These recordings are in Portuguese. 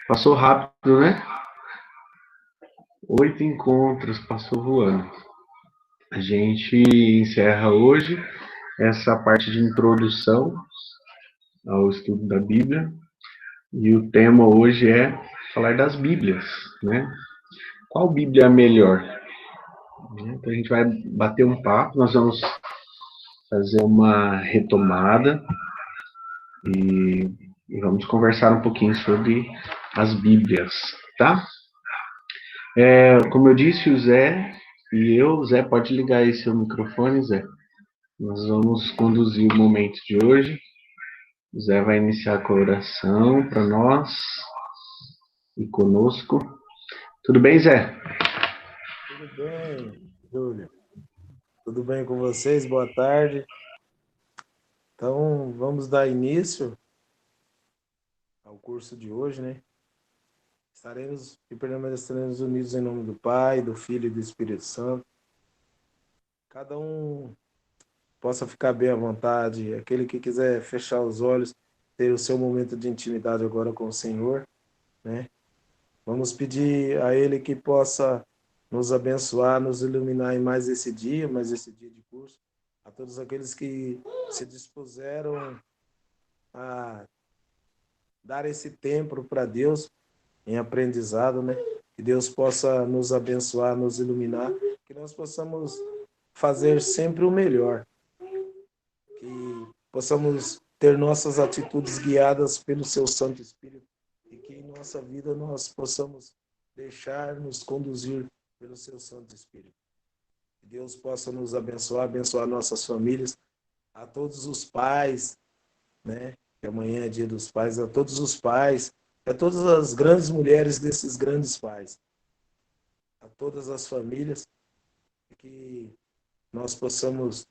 Passou rápido, né? 8 encontros, passou voando. A gente encerra hoje essa parte de introdução ao estudo da Bíblia. E o tema hoje é falar das Bíblias, né? Qual Bíblia é a melhor? Então a gente vai bater um papo, nós vamos fazer uma retomada e vamos conversar um pouquinho sobre as Bíblias, tá? Como eu disse, o Zé e eu, Zé, pode ligar aí seu microfone, Zé. Nós vamos conduzir o momento de hoje. O Zé vai iniciar com a oração para nós e conosco. Tudo bem, Zé? Tudo bem, Júlio? Tudo bem com vocês? Boa tarde. Então, vamos dar início ao curso de hoje, né? Estaremos e permaneceremos unidos em nome do Pai, do Filho e do Espírito Santo. Cada um possa ficar bem à vontade. Aquele que quiser fechar os olhos, ter o seu momento de intimidade agora com o Senhor, né? Vamos pedir a Ele que possa nos abençoar, nos iluminar em mais esse dia de curso. A todos aqueles que se dispuseram a dar esse tempo para Deus em aprendizado, né? Que Deus possa nos abençoar, nos iluminar, que nós possamos fazer sempre o melhor, que possamos ter nossas atitudes guiadas pelo seu Santo Espírito e que em nossa vida nós possamos deixar-nos conduzir pelo seu Santo Espírito. Que Deus possa nos abençoar, abençoar nossas famílias, a todos os pais, né? Que amanhã é dia dos pais, a todos os pais, a todas as grandes mulheres desses grandes pais, a todas as famílias, que nós possamos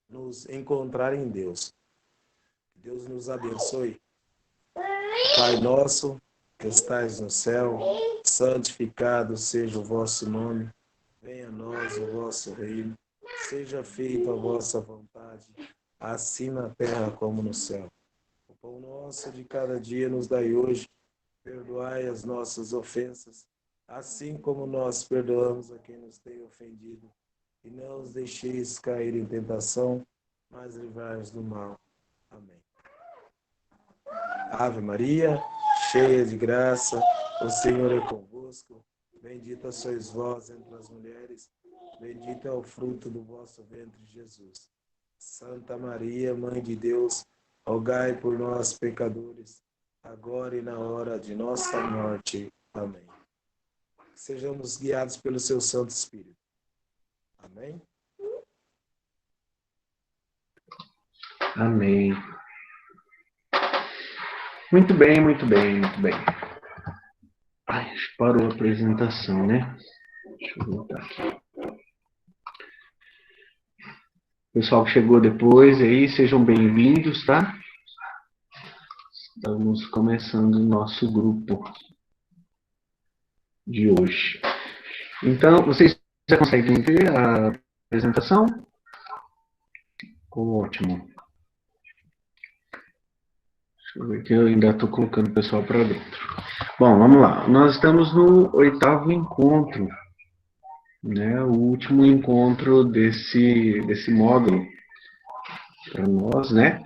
nos encontrar em Deus. Que Deus nos abençoe. Pai nosso, que estais no céu, santificado seja o vosso nome, venha a nós o vosso reino, seja feita a vossa vontade, assim na terra como no céu. O pão nosso de cada dia nos dai hoje, perdoai as nossas ofensas, assim como nós perdoamos a quem nos tem ofendido. E não os deixeis cair em tentação, mas livrai-nos do mal. Amém. Ave Maria, cheia de graça, o Senhor é convosco. Bendita sois vós entre as mulheres, bendito é o fruto do vosso ventre, Jesus. Santa Maria, Mãe de Deus, rogai por nós, pecadores, agora e na hora de nossa morte. Amém. Que sejamos guiados pelo seu Santo Espírito. Amém? Amém. Muito bem, muito bem, muito bem. Ai, parou a apresentação, né? Deixa eu voltar aqui. Pessoal que chegou depois aí, sejam bem-vindos, tá? Estamos começando o nosso grupo de hoje. Então, vocês já conseguem ver a apresentação? Ótimo. Deixa eu ver que eu ainda estou colocando o pessoal para dentro. Bom, vamos lá. Nós estamos no 8º encontro, né? O último encontro desse módulo para nós, né?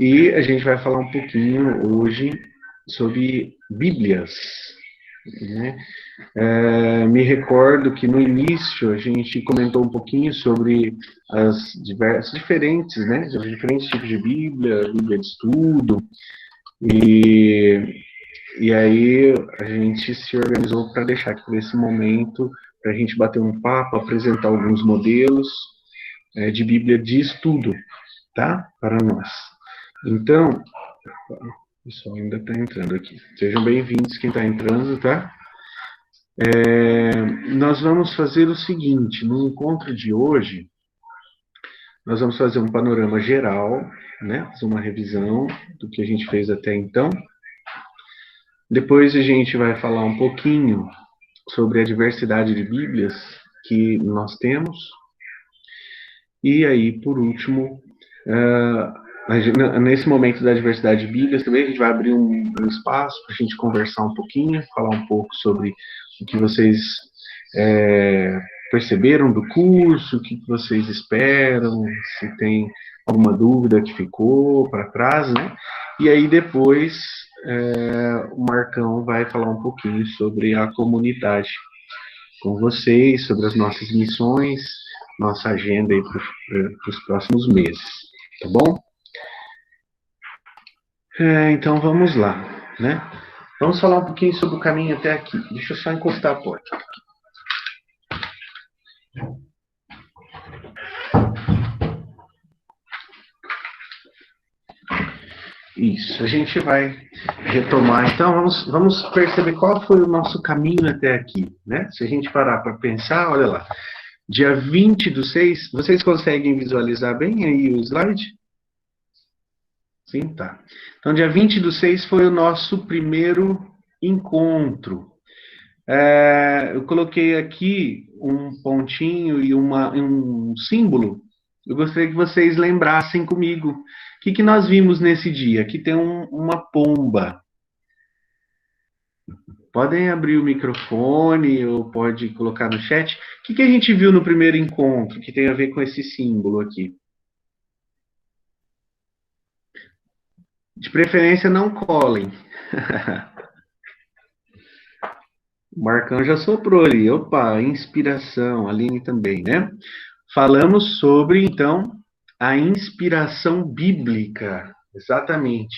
E a gente vai falar um pouquinho hoje sobre Bíblias, né? Me recordo que no início a gente comentou um pouquinho sobre as diferentes, né? Os diferentes tipos de Bíblia, Bíblia de estudo, e aí a gente se organizou para deixar aqui nesse momento para a gente bater um papo, apresentar alguns modelos de Bíblia de estudo, tá? Para nós. Então, o pessoal ainda está entrando aqui. Sejam bem-vindos quem está entrando, tá? Nós vamos fazer o seguinte, no encontro de hoje, nós vamos fazer um panorama geral, né? Fazer uma revisão do que a gente fez até então. Depois a gente vai falar um pouquinho sobre a diversidade de Bíblias que nós temos. E aí, por último, nesse momento da diversidade de Bíblias também, a gente vai abrir um espaço para a gente conversar um pouquinho, falar um pouco sobre o que vocês perceberam do curso, o que vocês esperam, se tem alguma dúvida que ficou para trás, né? E aí depois o Marcão vai falar um pouquinho sobre a comunidade com vocês, sobre as nossas missões, nossa agenda aí para os próximos meses, tá bom? Então vamos lá, né? Vamos falar um pouquinho sobre o caminho até aqui. Deixa eu só encostar a porta. Isso, a gente vai retomar. Então, vamos perceber qual foi o nosso caminho até aqui, né? Se a gente parar para pensar, olha lá. Dia 20/6, vocês conseguem visualizar bem aí o slide? Sim, tá. Então, dia 20/6 foi o nosso primeiro encontro. Eu coloquei aqui um pontinho e um símbolo. Eu gostaria que vocês lembrassem comigo. O que nós vimos nesse dia? Aqui tem uma pomba. Podem abrir o microfone ou pode colocar no chat. O que a gente viu no primeiro encontro que tem a ver com esse símbolo aqui? De preferência, não colhem. O Marcão já soprou ali. Opa, inspiração. A Aline também, né? Falamos sobre, então, a inspiração bíblica. Exatamente.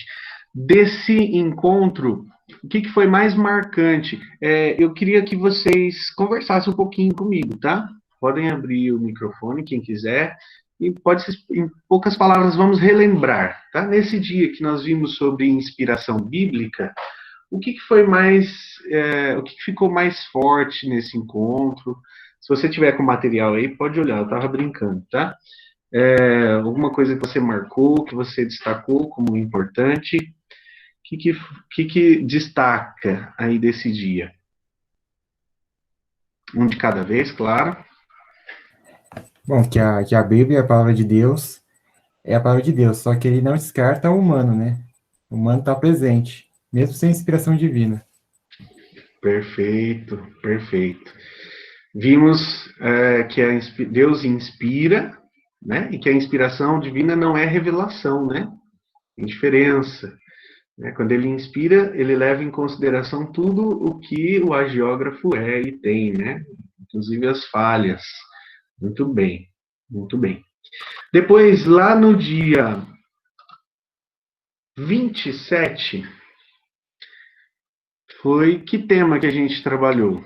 Desse encontro, o que foi mais marcante? Eu queria que vocês conversassem um pouquinho comigo, tá? Podem abrir o microfone, quem quiser. E pode ser, em poucas palavras, vamos relembrar, tá? Nesse dia que nós vimos sobre inspiração bíblica, o que foi mais, o que ficou mais forte nesse encontro? Se você tiver com material aí, pode olhar, eu estava brincando, tá? Alguma coisa que você marcou, que você destacou como importante? O que destaca aí desse dia? Um de cada vez, claro. Bom, que a Bíblia, a palavra de Deus, é a palavra de Deus, só que ele não descarta o humano, né? O humano está presente, mesmo sem inspiração divina. Perfeito, perfeito. Vimos que Deus inspira, né? E que a inspiração divina não é revelação, né? Tem diferença. Né? Quando ele inspira, ele leva em consideração tudo o que o agiógrafo é e tem, né? Inclusive as falhas. Muito bem, muito bem. Depois, lá no dia 27, foi que tema que a gente trabalhou?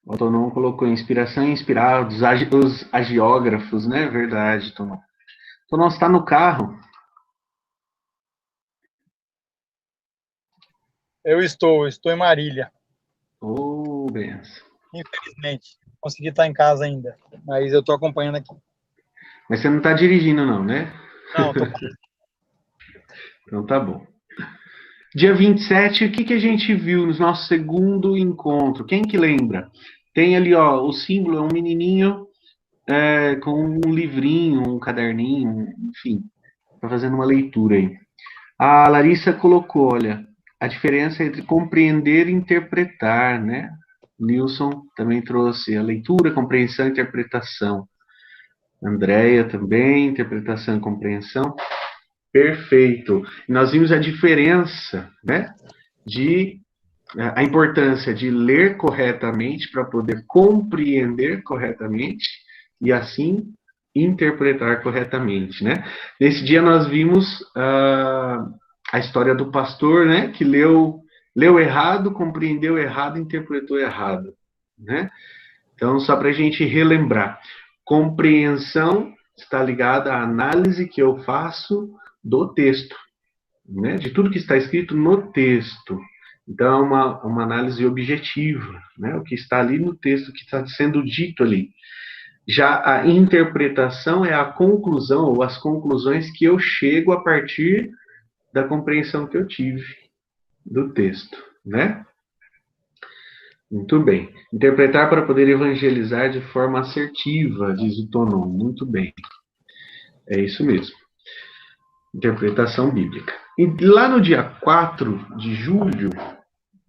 O Tonon colocou inspiração e inspirar os agiógrafos, né? Verdade, Tonon. Tonon, está no carro? Eu estou em Marília. Benção. Infelizmente, consegui estar em casa ainda, mas eu estou acompanhando aqui. Mas você não está dirigindo não, né? Não, estou. Então tá bom. Dia 27, o que a gente viu no nosso segundo encontro? Quem que lembra? Tem ali, ó, o símbolo é um menininho com um livrinho, um caderninho, enfim, tá fazendo uma leitura aí. A Larissa colocou, olha, a diferença entre compreender e interpretar, né? Nilson também trouxe a leitura, compreensão e interpretação. Andréia também, interpretação e compreensão. Perfeito. E nós vimos a diferença, né? A importância de ler corretamente para poder compreender corretamente e assim interpretar corretamente, né? Nesse dia nós vimos a história do pastor, né? Que leu errado, compreendeu errado, interpretou errado, né? Então, só para a gente relembrar, compreensão está ligada à análise que eu faço do texto, né? De tudo que está escrito no texto. Então, é uma análise objetiva, né? O que está ali no texto, o que está sendo dito ali. Já a interpretação é a conclusão, ou as conclusões que eu chego a partir da compreensão que eu tive do texto, né? Muito bem. Interpretar para poder evangelizar de forma assertiva, diz o Tonon. Muito bem. É isso mesmo. Interpretação bíblica. E lá no dia 4 de julho,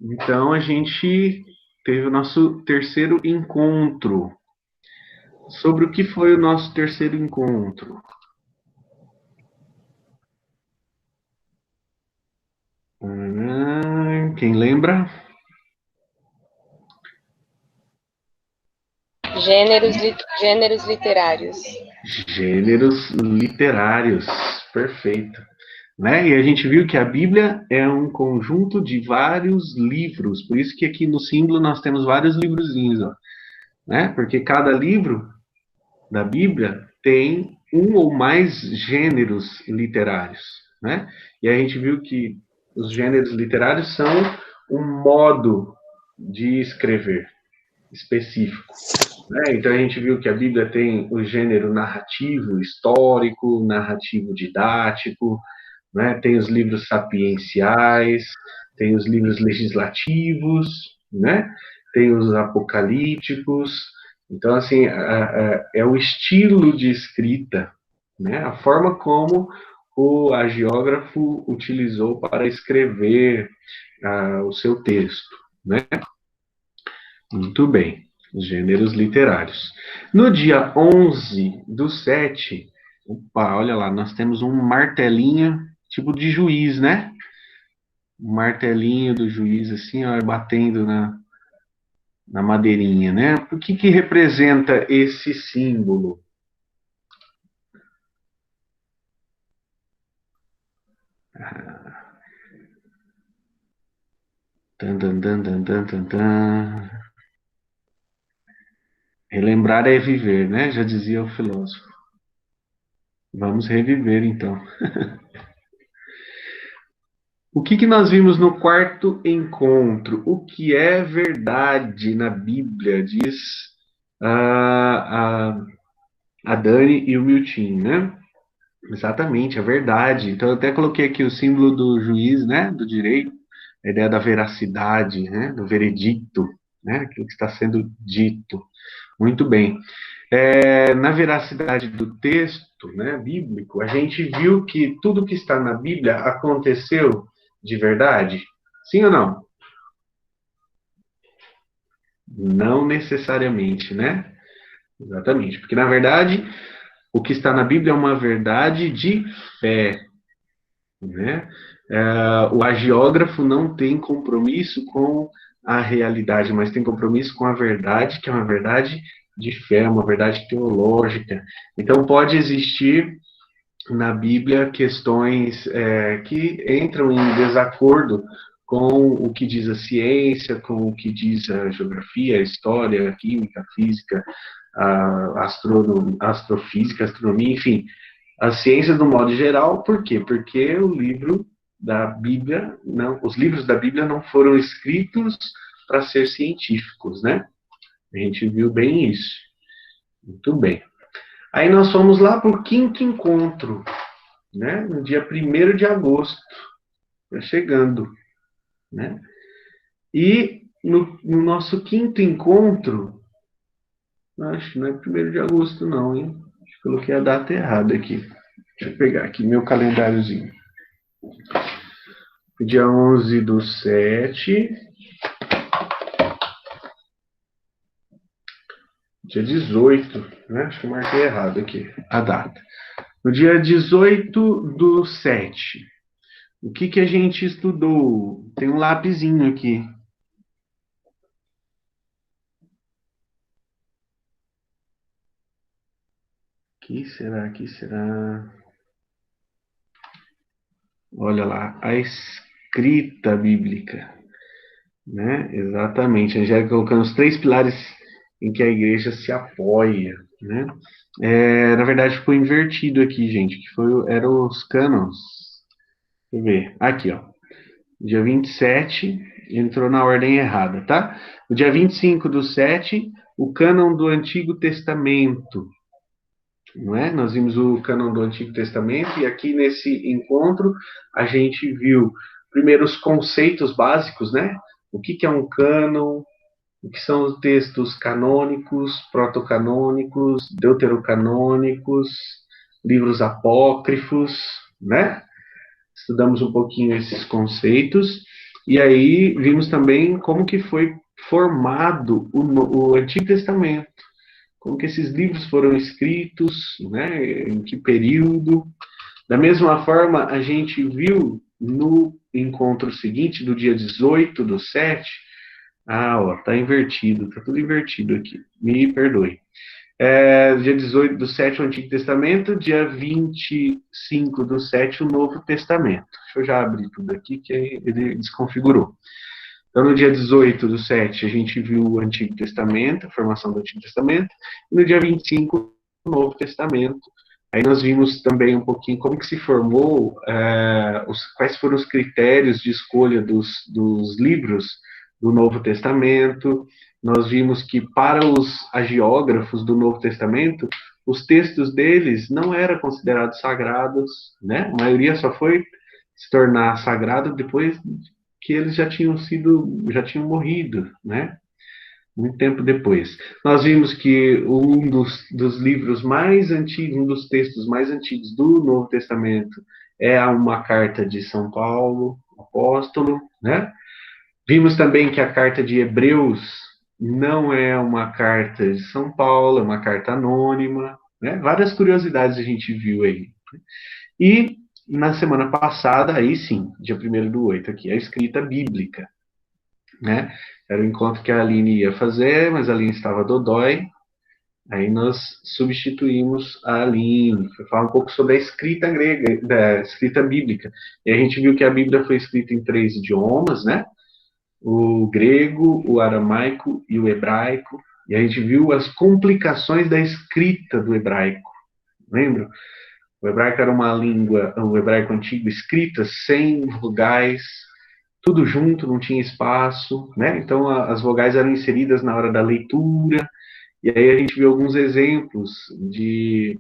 então a gente teve o nosso terceiro encontro. Sobre o que foi o nosso terceiro encontro? Quem lembra? Gêneros literários. Gêneros literários, perfeito. Né? E a gente viu que a Bíblia é um conjunto de vários livros, por isso que aqui no símbolo nós temos vários livrozinhos, ó, né? Porque cada livro da Bíblia tem um ou mais gêneros literários, né? E a gente viu que os gêneros literários são um modo de escrever específico. Né? Então a gente viu que a Bíblia tem o gênero narrativo, histórico, narrativo didático, né? Tem os livros sapienciais, tem os livros legislativos, né? Tem os apocalípticos. Então, assim, é o estilo de escrita, né? A forma como o agiógrafo utilizou para escrever o seu texto, né? Muito bem, os gêneros literários. No dia 11/7, opa, olha lá, nós temos um martelinho, tipo de juiz, né? Um martelinho do juiz, assim, ó, batendo na madeirinha, né? O que representa esse símbolo? Tan, tan, tan, tan, tan, tan, tan. Relembrar é viver, né? Já dizia o filósofo. Vamos reviver, então. O que nós vimos no quarto encontro? O que é verdade na Bíblia, diz a Dani e o Milton, né? Exatamente, é verdade. Então, eu até coloquei aqui o símbolo do juiz, né? Do direito, a ideia da veracidade, né? Do veredicto, né? Aquilo que está sendo dito. Muito bem. Na veracidade do texto, né, bíblico, a gente viu que tudo que está na Bíblia aconteceu de verdade? Sim ou não? Não necessariamente, né? Exatamente. Porque, na verdade, o que está na Bíblia é uma verdade de fé, né? O agiógrafo não tem compromisso com a realidade, mas tem compromisso com a verdade, que é uma verdade de fé, uma verdade teológica. Então, pode existir na Bíblia questões que entram em desacordo com o que diz a ciência, com o que diz a geografia, a história, a química, a física, a astrofísica, a astronomia, enfim, a ciência do modo geral. Por quê? Porque o livro da Bíblia, os livros da Bíblia não foram escritos para ser científicos, né? A gente viu bem isso. Muito bem. Aí nós fomos lá para o quinto encontro, né? No dia 1º de agosto, tá chegando, né? E no nosso quinto encontro, acho que não é 1º de agosto não, hein? Acho que coloquei a data errada aqui. Deixa eu pegar aqui meu calendáriozinho. Dia 11/7, dia 18, né? Acho que eu marquei errado aqui a data. No dia 18/7, o que a gente estudou? Tem um lapisinho aqui. Que será? Olha lá, a escrita bíblica, né? Exatamente. A Angélica colocando os 3 pilares em que a igreja se apoia, né? Na verdade, ficou invertido aqui, gente, que eram os cânons. Deixa eu ver. Aqui, ó. Dia 27, entrou na ordem errada, tá? No dia 25/7, o cânon do Antigo Testamento, não é? Nós vimos o cânon do Antigo Testamento e aqui nesse encontro a gente viu primeiro os conceitos básicos, né? O que é um cânon, o que são os textos canônicos, protocanônicos, deuterocanônicos, livros apócrifos, né? Estudamos um pouquinho esses conceitos, e aí vimos também como que foi formado o Antigo Testamento, como que esses livros foram escritos, né, em que período. Da mesma forma, a gente viu no encontro seguinte, do dia 18/7, ó, tá invertido, tá tudo invertido aqui, me perdoe. Dia 18/7, o Antigo Testamento, dia 25/7, o Novo Testamento. Deixa eu já abrir tudo aqui, que aí ele desconfigurou. Então, no dia 18/7, a gente viu o Antigo Testamento, a formação do Antigo Testamento, e no dia 25, o Novo Testamento. Aí nós vimos também um pouquinho como que se formou, quais foram os critérios de escolha dos livros do Novo Testamento. Nós vimos que para os agiógrafos do Novo Testamento, os textos deles não eram considerados sagrados, né? A maioria só foi se tornar sagrado depois que eles já tinham morrido, né? Muito tempo depois. Nós vimos que um dos livros mais antigos, um dos textos mais antigos do Novo Testamento é uma carta de São Paulo, apóstolo, né? Vimos também que a carta de Hebreus não é uma carta de São Paulo, é uma carta anônima, né? Várias curiosidades a gente viu aí. E na semana passada, aí sim, dia 1º/8 aqui, a escrita bíblica, né? Era o encontro que a Aline ia fazer, mas a Aline estava dodói, aí nós substituímos a Aline, para falar um pouco sobre a escrita grega, da escrita bíblica. E a gente viu que a Bíblia foi escrita em 3 idiomas, né? O grego, o aramaico e o hebraico. E a gente viu as complicações da escrita do hebraico. Lembra? O hebraico era uma língua, o hebraico antigo, escrita sem vogais, tudo junto, não tinha espaço, né? Então as vogais eram inseridas na hora da leitura, e aí a gente viu alguns exemplos de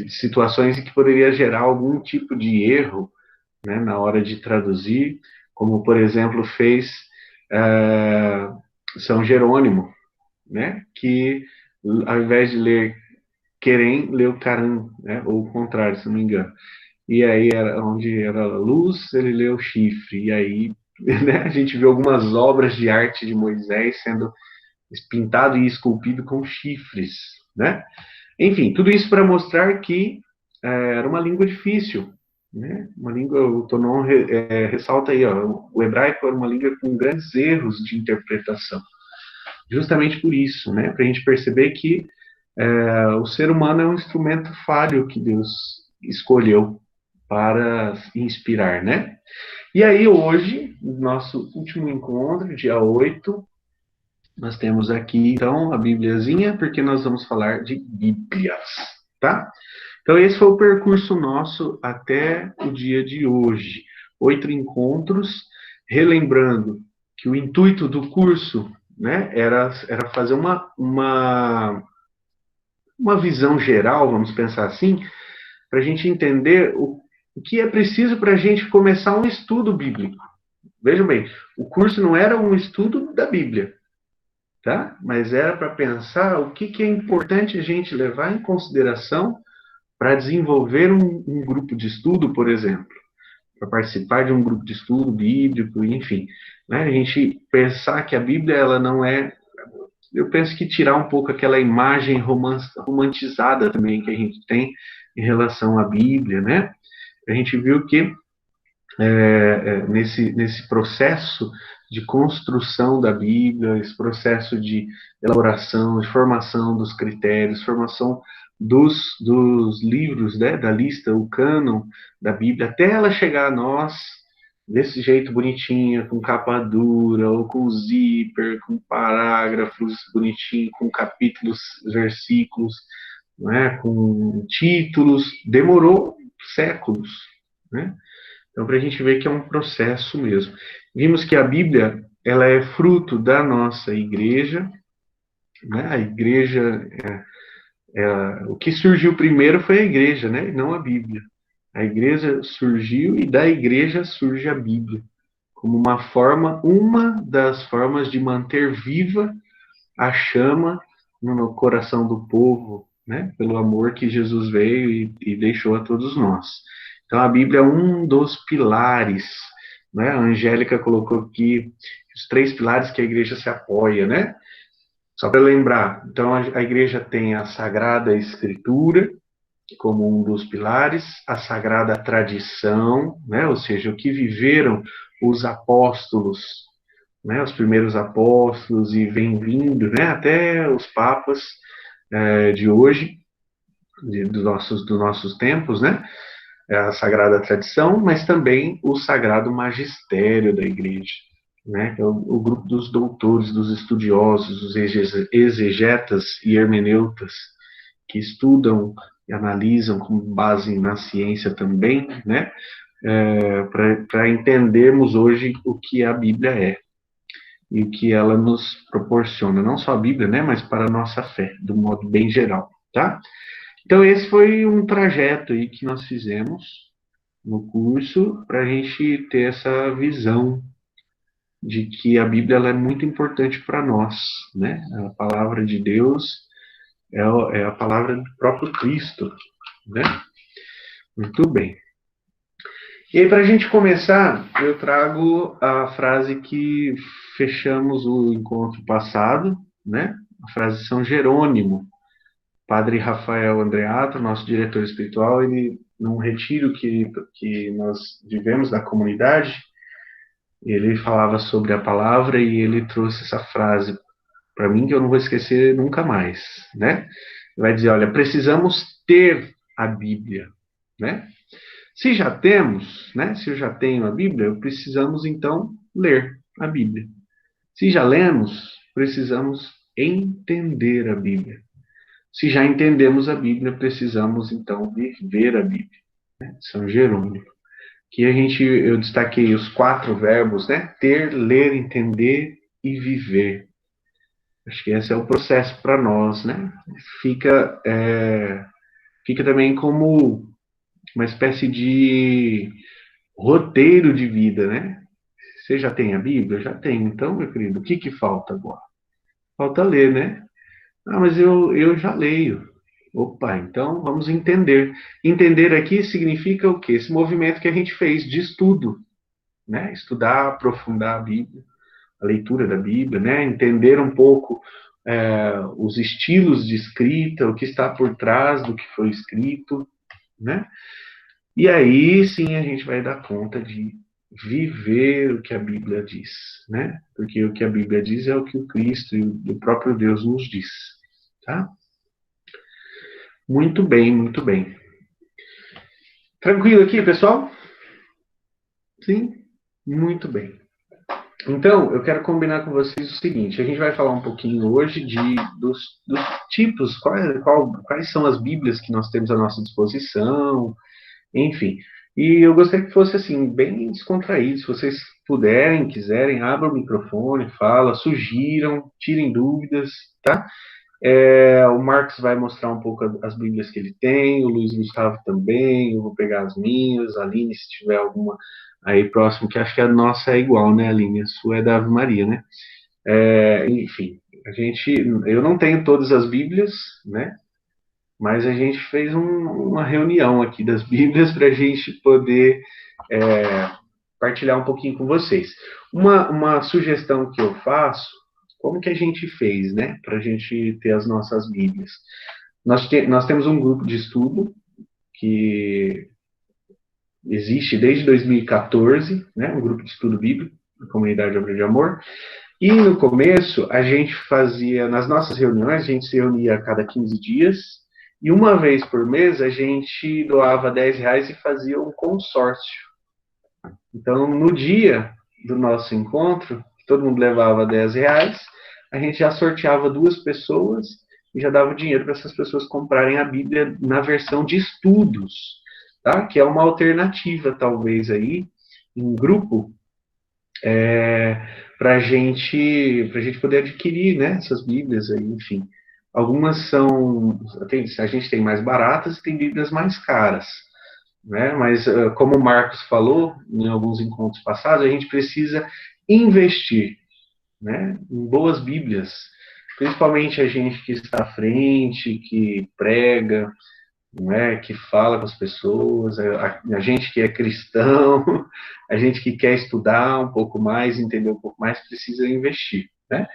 situações em que poderia gerar algum tipo de erro, né, na hora de traduzir, como, por exemplo, fez São Jerônimo, né, que ao invés de ler querem, leu caram, né, ou o contrário, se não me engano. E aí, onde era luz, ele leu chifre, e aí né, a gente viu algumas obras de arte de Moisés sendo pintado e esculpido com chifres, né? Enfim, tudo isso para mostrar que era uma língua difícil, né? Uma língua, o Tonon ressalta aí, ó, o hebraico era uma língua com grandes erros de interpretação. Justamente por isso, né? Para a gente perceber que o ser humano é um instrumento falho que Deus escolheu para inspirar, né? E aí hoje, nosso último encontro, dia 8, nós temos aqui, então, a Bibliazinha, porque nós vamos falar de Bíblias, tá? Então, esse foi o percurso nosso até o dia de hoje. 8 encontros, relembrando que o intuito do curso, né, era fazer uma visão geral, vamos pensar assim, para a gente entender o que é preciso para a gente começar um estudo bíblico. Vejam bem, o curso não era um estudo da Bíblia, tá? Mas era para pensar o que é importante a gente levar em consideração para desenvolver um grupo de estudo, por exemplo, para participar de um grupo de estudo bíblico, enfim, né? A gente pensar que a Bíblia ela não é, eu penso que tirar um pouco aquela imagem romantizada também que a gente tem em relação à Bíblia, né? A gente viu que nesse processo de construção da Bíblia, esse processo de elaboração, de formação dos critérios, formação dos livros, né, da lista, o cânon da Bíblia, até ela chegar a nós, desse jeito bonitinha, com capa dura, ou com zíper, com parágrafos bonitinhos, com capítulos, versículos, né, com títulos, demorou séculos, né? Então, para a gente ver que é um processo mesmo. Vimos que a Bíblia, ela é fruto da nossa igreja, né? A igreja, o que surgiu primeiro foi a igreja, né? E não a Bíblia. A igreja surgiu e da igreja surge a Bíblia, como uma das formas de manter viva a chama no coração do povo, né? Pelo amor que Jesus veio e deixou a todos nós. Então, a Bíblia é um dos pilares, né? A Angélica colocou aqui os 3 pilares que a igreja se apoia, né? Só para lembrar, então a igreja tem a Sagrada Escritura como um dos pilares, a Sagrada Tradição, né? Ou seja, o que viveram os apóstolos, né? Os primeiros apóstolos e vem vindo, né? Até os papas de hoje, dos nossos tempos, né? A Sagrada Tradição, mas também o Sagrado Magistério da Igreja, né? Que é o grupo dos doutores, dos estudiosos, dos exegetas e hermeneutas, que estudam e analisam com base na ciência também, né? Para entendermos hoje o que a Bíblia é e o que ela nos proporciona, não só a Bíblia, né? Mas para a nossa fé, de um modo bem geral, tá? Então, esse foi um trajeto aí que nós fizemos no curso para a gente ter essa visão de que a Bíblia ela é muito importante para nós, né? A palavra de Deus é a palavra do próprio Cristo, né? Muito bem. E aí, para a gente começar, eu trago a frase que fechamos o encontro passado, né? A frase de São Jerônimo. Padre Rafael Andreato, nosso diretor espiritual, ele, num retiro que nós vivemos da comunidade, ele falava sobre a palavra e ele trouxe essa frase para mim que eu não vou esquecer nunca mais, né? Ele vai dizer, olha, precisamos ter a Bíblia, né? Se já temos, né? Se eu já tenho a Bíblia, precisamos então ler a Bíblia. Se já lemos, precisamos entender a Bíblia. Se já entendemos a Bíblia, precisamos, então, viver a Bíblia. Né? São Jerônimo. Que eu destaquei os 4 verbos, né? Ter, ler, entender e viver. Acho que esse é o processo para nós, né? Fica também como uma espécie de roteiro de vida, né? Você já tem a Bíblia? Já tem. Então, meu querido, o que falta agora? Falta ler, né? Ah, mas eu já leio. Opa, então vamos entender. Entender aqui significa o quê? Esse movimento que a gente fez de estudo, né? Estudar, aprofundar a Bíblia, a leitura da Bíblia, né? Entender um pouco os estilos de escrita, o que está por trás do que foi escrito, né? E aí sim a gente vai dar conta de viver o que a Bíblia diz, né? Porque o que a Bíblia diz é o que o Cristo e o próprio Deus nos diz, tá? Muito bem, muito bem. Tranquilo aqui, pessoal? Sim? Muito bem. Então, eu quero combinar com vocês o seguinte, a gente vai falar um pouquinho hoje dos tipos, quais são as Bíblias que nós temos à nossa disposição, enfim. E eu gostaria que fosse, assim, bem descontraído, se vocês puderem, quiserem, abram o microfone, sugiram, tirem dúvidas, tá? O Marcos vai mostrar um pouco as Bíblias que ele tem, o Luiz Gustavo também, eu vou pegar as minhas, a Aline, se tiver alguma aí próximo, que acho que a nossa é igual, né, Aline? A sua é da Ave Maria, né? Enfim, eu não tenho todas as Bíblias, né? Mas a gente fez uma reunião aqui das Bíblias para a gente poder partilhar um pouquinho com vocês. Uma sugestão que eu faço, como que a gente fez, né, para a gente ter as nossas Bíblias? Nós temos um grupo de estudo que existe desde 2014, né, um grupo de estudo bíblico, da Comunidade Obra de Amor, e no começo a gente fazia, nas nossas reuniões, a gente se reunia a cada 15 dias, e uma vez por mês a gente doava R$10 e fazia um consórcio. Então, no dia do nosso encontro, todo mundo levava R$10, a gente já sorteava 2 pessoas e já dava dinheiro para essas pessoas comprarem a Bíblia na versão de estudos, tá? Que é uma alternativa, talvez, aí, em grupo, para a gente poder adquirir, né, essas Bíblias aí, enfim. Algumas a gente tem mais baratas e tem Bíblias mais caras. né? Mas, como o Marcos falou, em alguns encontros passados, a gente precisa investir, né, em boas Bíblias, principalmente a gente que está à frente, que prega, não é, que fala com as pessoas, a gente que é cristão, a gente que quer estudar um pouco mais, entender um pouco mais, precisa investir, né?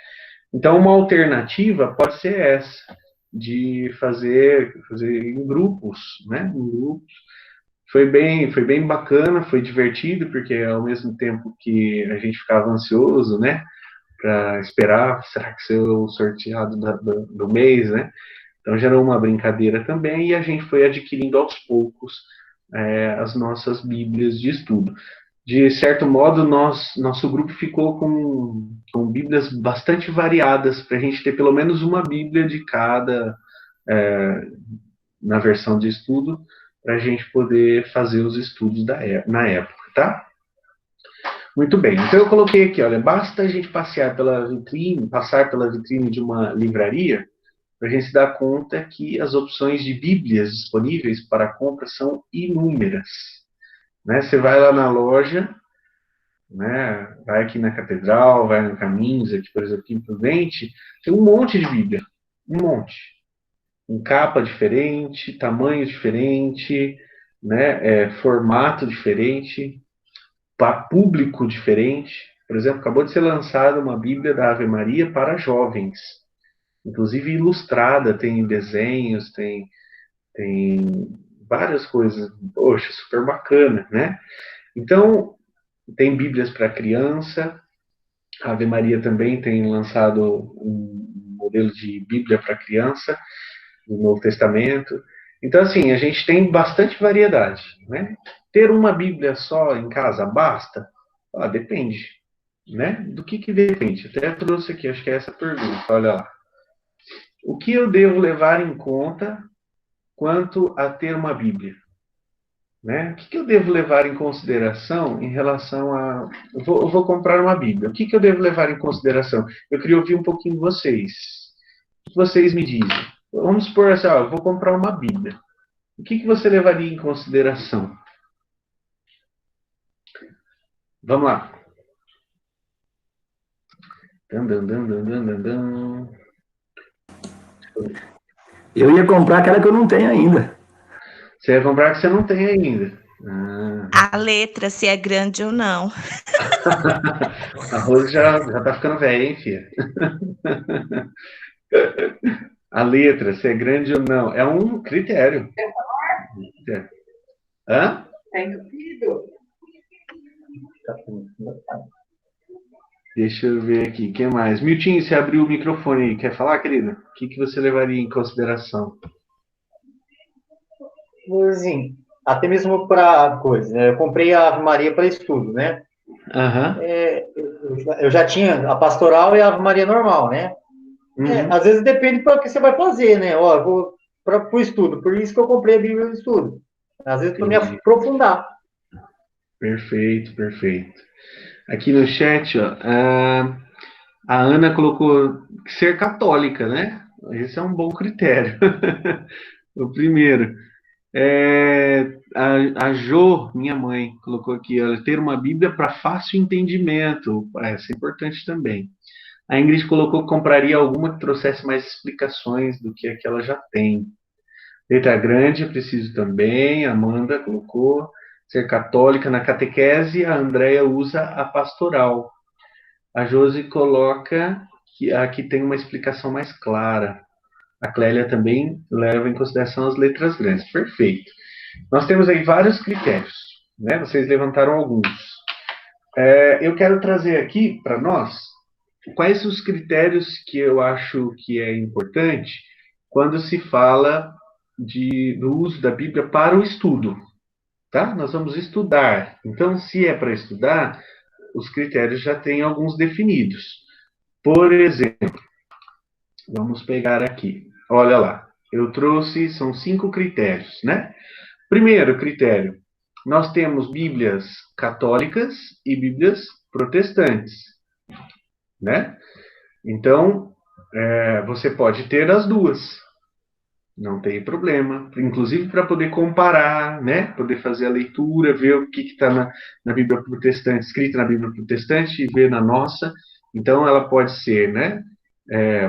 Então, uma alternativa pode ser essa, de fazer em grupos, né? Em grupos. Foi bem bacana, foi divertido, porque ao mesmo tempo que a gente ficava ansioso, né? Para esperar, será que sou o sorteado do mês, né? Então gerou uma brincadeira também e a gente foi adquirindo aos poucos as nossas Bíblias de estudo. De certo modo, nosso grupo ficou com Bíblias bastante variadas, para a gente ter pelo menos uma Bíblia de cada na versão de estudo, para a gente poder fazer os estudos na época, tá? Muito bem, então eu coloquei aqui, olha, basta a gente passar pela vitrine de uma livraria, para a gente se dar conta que as opções de Bíblias disponíveis para compra são inúmeras. Né? Você vai lá na loja, né? Vai aqui na Catedral, vai no Caminhos, aqui, por exemplo, aqui em Prudente, tem um monte de Bíblia, um monte. Com capa diferente, tamanho diferente, né? Formato diferente, para público diferente. Por exemplo, acabou de ser lançada uma Bíblia da Ave Maria para jovens, inclusive ilustrada, tem desenhos, tem várias coisas, poxa, super bacana, né? Então, tem Bíblias para criança, a Ave Maria também tem lançado um modelo de Bíblia para criança, no Novo Testamento. Então, assim, a gente tem bastante variedade, né? Ter uma Bíblia só em casa basta? Depende, né? Do que depende? Até trouxe aqui, acho que é essa pergunta, olha lá. O que eu devo levar em conta quanto a ter uma Bíblia? Né? O que eu devo levar em consideração em relação a... Eu vou comprar uma Bíblia. O que eu devo levar em consideração? Eu queria ouvir um pouquinho de vocês. O que vocês me dizem? Vamos supor assim, eu vou comprar uma Bíblia. O que você levaria em consideração? Vamos lá. Eu ia comprar aquela que eu não tenho ainda. Você ia comprar que você não tem ainda. A letra, se é grande ou não. A Rose já tá ficando velha, hein, filha? A letra, se é grande ou não, é um critério. Hã? Tá entupido. Deixa eu ver aqui, o que mais? Miltinho, você abriu o microfone aí, quer falar, querido? O que você levaria em consideração? Assim, até mesmo para coisa, né? Eu comprei a Ave Maria para estudo, né? Eu já tinha a pastoral e a Ave Maria normal, né? Às vezes depende para o que você vai fazer, né? Ó, eu vou para o estudo, por isso que eu comprei a Bíblia do estudo. Às vezes para me aprofundar. Perfeito, perfeito. Aqui no chat, ó, a Ana colocou ser católica, né? Esse é um bom critério. O primeiro. A Jo, minha mãe, colocou aqui, olha, ter uma Bíblia para fácil entendimento. Isso é importante também. A Ingrid colocou que compraria alguma que trouxesse mais explicações do que a que ela já tem. Letra grande, eu preciso também. A Amanda colocou ser católica na catequese. A Andrea usa a pastoral. A Josi coloca que aqui tem uma explicação mais clara. A Clélia também leva em consideração as letras grandes. Perfeito. Nós temos aí vários critérios, né? Vocês levantaram alguns. Eu quero trazer aqui para nós quais os critérios que eu acho que é importante quando se fala do uso da Bíblia para o estudo. Tá? Nós vamos estudar. Então, se é para estudar, os critérios já têm alguns definidos. Por exemplo, vamos pegar aqui. Olha lá, eu trouxe, são 5 critérios, né? Primeiro critério, nós temos Bíblias católicas e Bíblias protestantes, né? Então, você pode ter as duas, Não tem problema. Inclusive para poder comparar, né? Poder fazer a leitura, ver o que está na Bíblia protestante, escrito na Bíblia protestante e ver na nossa. Então, ela pode ser, né?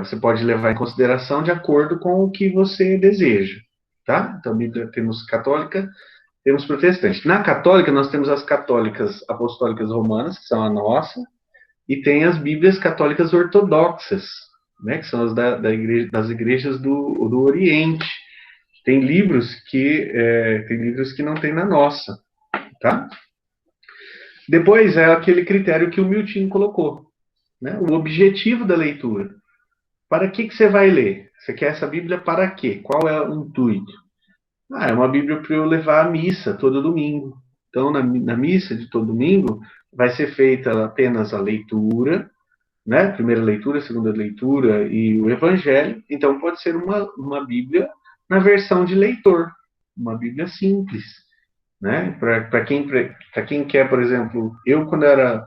Você pode levar em consideração de acordo com o que você deseja, tá? Então, a Bíblia temos católica, temos protestante. Na católica, nós temos as católicas apostólicas romanas, que são a nossa, e tem as Bíblias católicas ortodoxas, né, que são as das igrejas do Oriente. Tem livros que não tem na nossa, tá? Depois é aquele critério que o Milton colocou, né? O objetivo da leitura. Para que você vai ler? Você quer essa Bíblia para quê? Qual é o intuito? É uma Bíblia para eu levar à missa todo domingo. Então, na missa de todo domingo, vai ser feita apenas a leitura, né? Primeira leitura, segunda leitura e o Evangelho. Então, pode ser uma Bíblia na versão de leitor, uma Bíblia simples, né? Para quem quer, por exemplo, eu quando era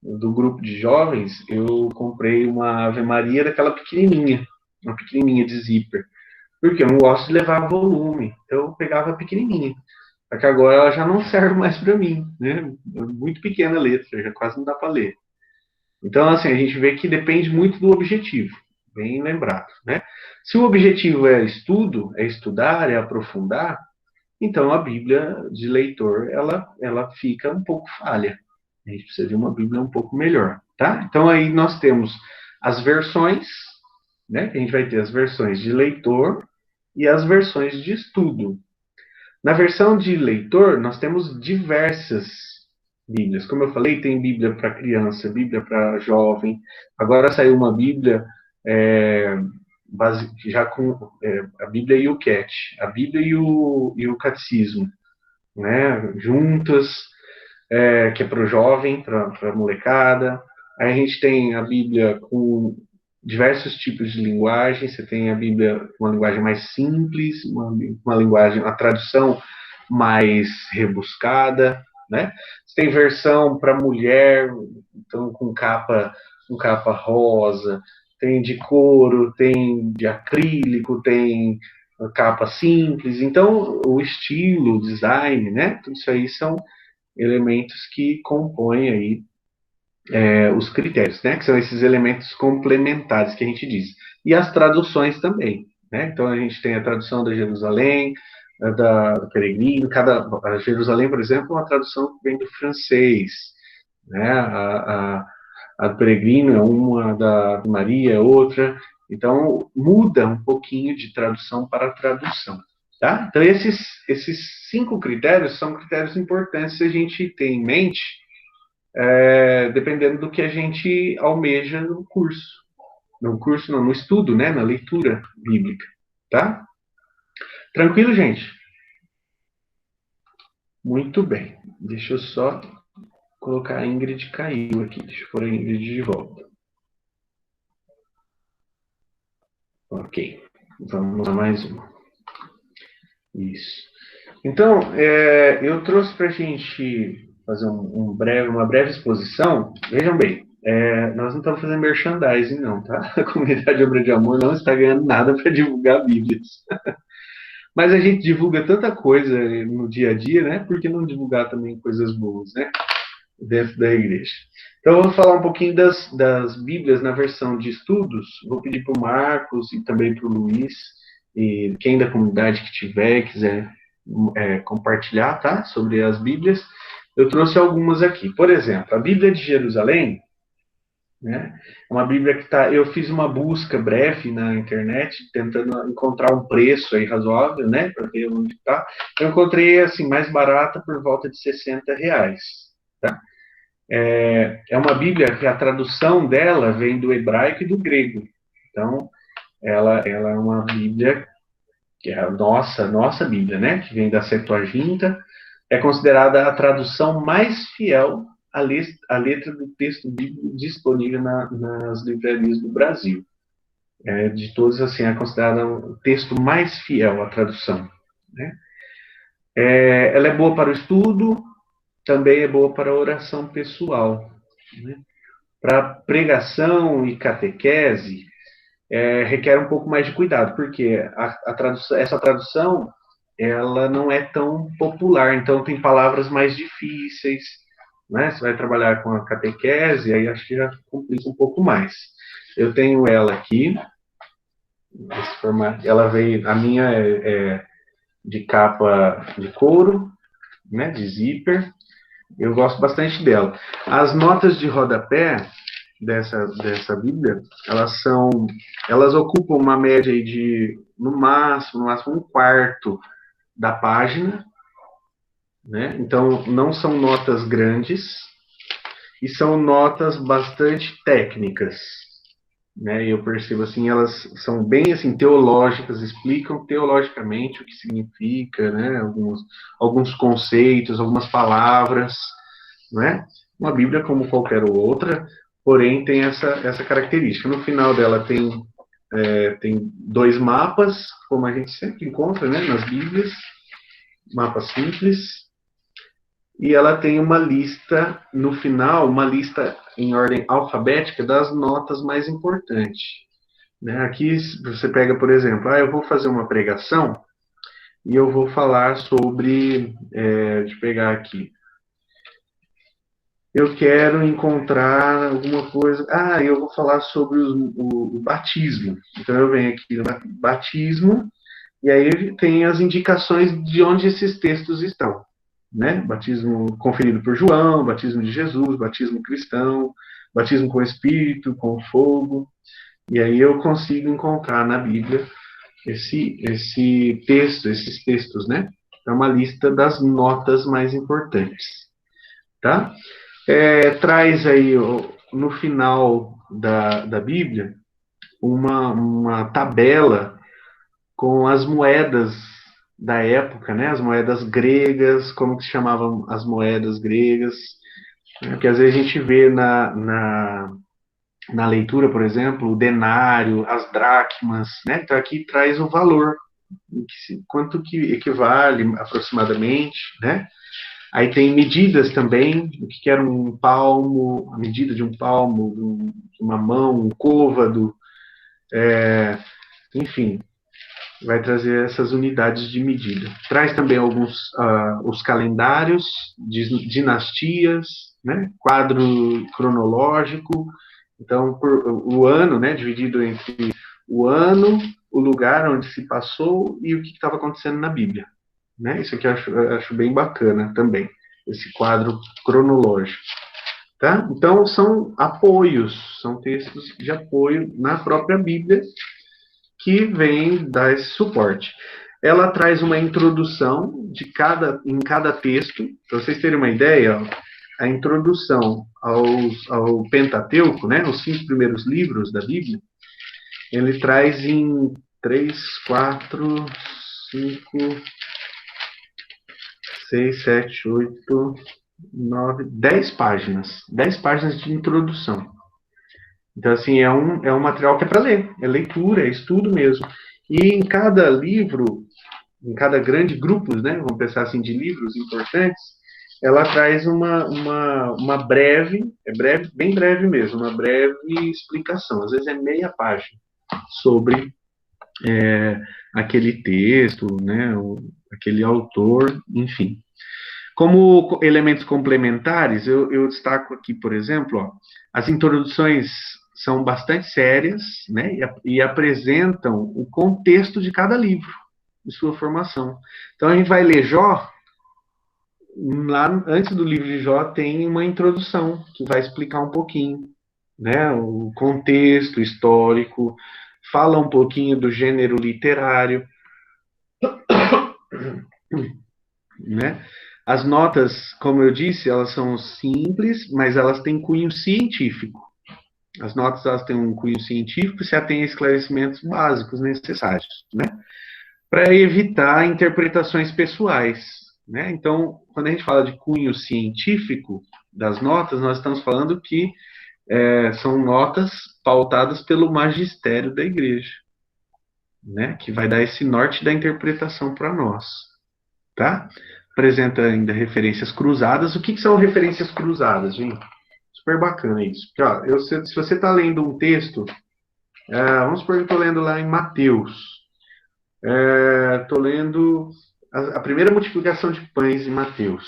do grupo de jovens, eu comprei uma Ave Maria daquela pequenininha, uma pequenininha de zíper, porque eu não gosto de levar volume, então eu pegava a pequenininha. Só que agora ela já não serve mais para mim, né? É muito pequena a letra, já quase não dá para ler. Então, assim, a gente vê que depende muito do objetivo, bem lembrado, né? Se o objetivo é estudo, é estudar, é aprofundar, então a Bíblia de leitor, ela fica um pouco falha. A gente precisa de uma Bíblia um pouco melhor, tá? Então, aí nós temos as versões, né? A gente vai ter as versões de leitor e as versões de estudo. Na versão de leitor, nós temos diversas Bíblias. Como eu falei, tem Bíblia para criança, Bíblia para jovem. Agora saiu uma Bíblia já com a Bíblia e o CAT, a Bíblia e o Catecismo, né? Juntas, que é para o jovem, para a molecada. Aí a gente tem a Bíblia com diversos tipos de linguagem. Você tem a Bíblia com uma linguagem mais simples, uma linguagem, uma tradução mais rebuscada, né? Você tem versão para mulher, então com capa rosa, tem de couro, tem de acrílico, tem capa simples. Então, o estilo, o design, né? Tudo isso aí são elementos que compõem aí os critérios, né? Que são esses elementos complementares que a gente diz. E as traduções também, né? Então, a gente tem a tradução da Jerusalém, da Peregrino. A Jerusalém, por exemplo, é uma tradução que vem do francês, né? A do Peregrino é uma, da Maria é outra. Então, muda um pouquinho de tradução para tradução, tá? Então, esses 5 critérios são critérios importantes a gente ter em mente, dependendo do que a gente almeja no curso. No curso, não, no estudo, né? Na leitura bíblica, tá? Tranquilo, gente? Muito bem. Deixa eu só colocar a Ingrid caiu aqui. Deixa eu pôr a Ingrid de volta. Ok. Vamos a mais uma. Isso. Então, eu trouxe para a gente fazer uma breve exposição. Vejam bem, nós não estamos fazendo merchandising, não, tá? A comunidade Obra de Amor não está ganhando nada para divulgar Bíblias. Mas a gente divulga tanta coisa no dia a dia, né? Por que não divulgar também coisas boas, né? Dentro da igreja. Então, eu vou falar um pouquinho das Bíblias na versão de estudos. Vou pedir para o Marcos e também para o Luiz, e quem da comunidade que tiver, quiser compartilhar, tá? Sobre as Bíblias. Eu trouxe algumas aqui. Por exemplo, a Bíblia de Jerusalém, né? Uma Bíblia que eu fiz uma busca breve na internet, tentando encontrar um preço aí razoável, né? Para ver onde está. Eu encontrei, assim, mais barata por volta de R$60, tá? É uma Bíblia que a tradução dela vem do hebraico e do grego. Então, ela é uma Bíblia que é a nossa Bíblia, né? Que vem da Septuaginta. É considerada a tradução mais fiel à letra do texto bíblico disponível nas livrarias do Brasil. De todos, assim, é considerada o texto mais fiel à tradução, né? Ela é boa para o estudo, também é boa para a oração pessoal, né? Para pregação e catequese, requer um pouco mais de cuidado, porque essa tradução, ela não é tão popular, então tem palavras mais difíceis, né? Você vai trabalhar com a catequese, aí acho que já complica um pouco mais. Eu tenho ela aqui, nesse formato, ela veio, a minha é de capa de couro, né, de zíper, eu gosto bastante dela. As notas de rodapé dessa Bíblia, elas ocupam uma média aí de, no máximo, um quarto da página, né? Então, não são notas grandes e são notas bastante técnicas, né? E eu percebo assim, elas são bem assim teológicas, explicam teologicamente o que significa, né? Alguns conceitos, algumas palavras, né? Uma Bíblia como qualquer outra, porém tem essa característica. No final dela tem 2 mapas, como a gente sempre encontra, né, nas Bíblias, mapa simples, e ela tem uma lista, no final, uma lista em ordem alfabética das notas mais importantes. Né? Aqui você pega, por exemplo, eu vou fazer uma pregação e eu vou falar sobre, deixa eu pegar aqui, eu quero encontrar alguma coisa, eu vou falar sobre o batismo. Então eu venho aqui no batismo, e aí tem as indicações de onde esses textos estão. Né? Batismo conferido por João, batismo de Jesus, batismo cristão, batismo com Espírito, com fogo. E aí eu consigo encontrar na Bíblia esses textos, né? É uma lista das notas mais importantes. Tá? Traz aí, no final da Bíblia, uma tabela com as moedas da época, né? As moedas gregas, como que se chamavam as moedas gregas, né? Porque às vezes a gente vê na leitura, por exemplo, o denário, as dracmas, né? Então aqui traz o valor, quanto que equivale aproximadamente, né? Aí tem medidas também, o que era um palmo, a medida de um palmo, de uma mão, um côvado, enfim, vai trazer essas unidades de medida. Traz também os calendários, dinastias, né? Quadro cronológico, então o ano, né? Dividido entre o ano, o lugar onde se passou e o que estava acontecendo na Bíblia. Né? Isso aqui eu acho bem bacana também, esse quadro cronológico. Tá? Então, são apoios, são textos de apoio na própria Bíblia que vem dar esse suporte. Ela traz uma introdução em cada texto, para vocês terem uma ideia, a introdução ao Pentateuco, né, os 5 primeiros livros da Bíblia, ele traz em 3, 4, 5... 6, 7, 8, 9, 10 páginas. 10 páginas de introdução. Então, assim, é um material que é para ler. É leitura, é estudo mesmo. E em cada livro, em cada grande grupo, né, vamos pensar assim, de livros importantes, ela traz uma breve, bem breve mesmo, uma breve explicação. Às vezes é meia página sobre aquele texto, né, aquele autor, enfim. Como elementos complementares, eu destaco aqui, por exemplo, as introduções são bastante sérias, né, e apresentam o contexto de cada livro, de sua formação. Então, a gente vai ler Jó, lá antes do livro de Jó tem uma introdução, que vai explicar um pouquinho, né, o contexto histórico, fala um pouquinho do gênero literário, né? As notas, como eu disse, elas são simples, mas elas têm cunho científico. As notas, elas têm um cunho científico e se atém a esclarecimentos básicos necessários, né? Para evitar interpretações pessoais, né? Então, quando a gente fala de cunho científico das notas, nós estamos falando que são notas pautadas pelo magistério da igreja, né? Que vai dar esse norte da interpretação para nós, tá? Apresenta ainda referências cruzadas. O que são referências cruzadas, gente? Super bacana isso. Porque, ó, se você está lendo um texto, Vamos supor que eu estou lendo lá em Mateus. Estou lendo a primeira multiplicação de pães em Mateus.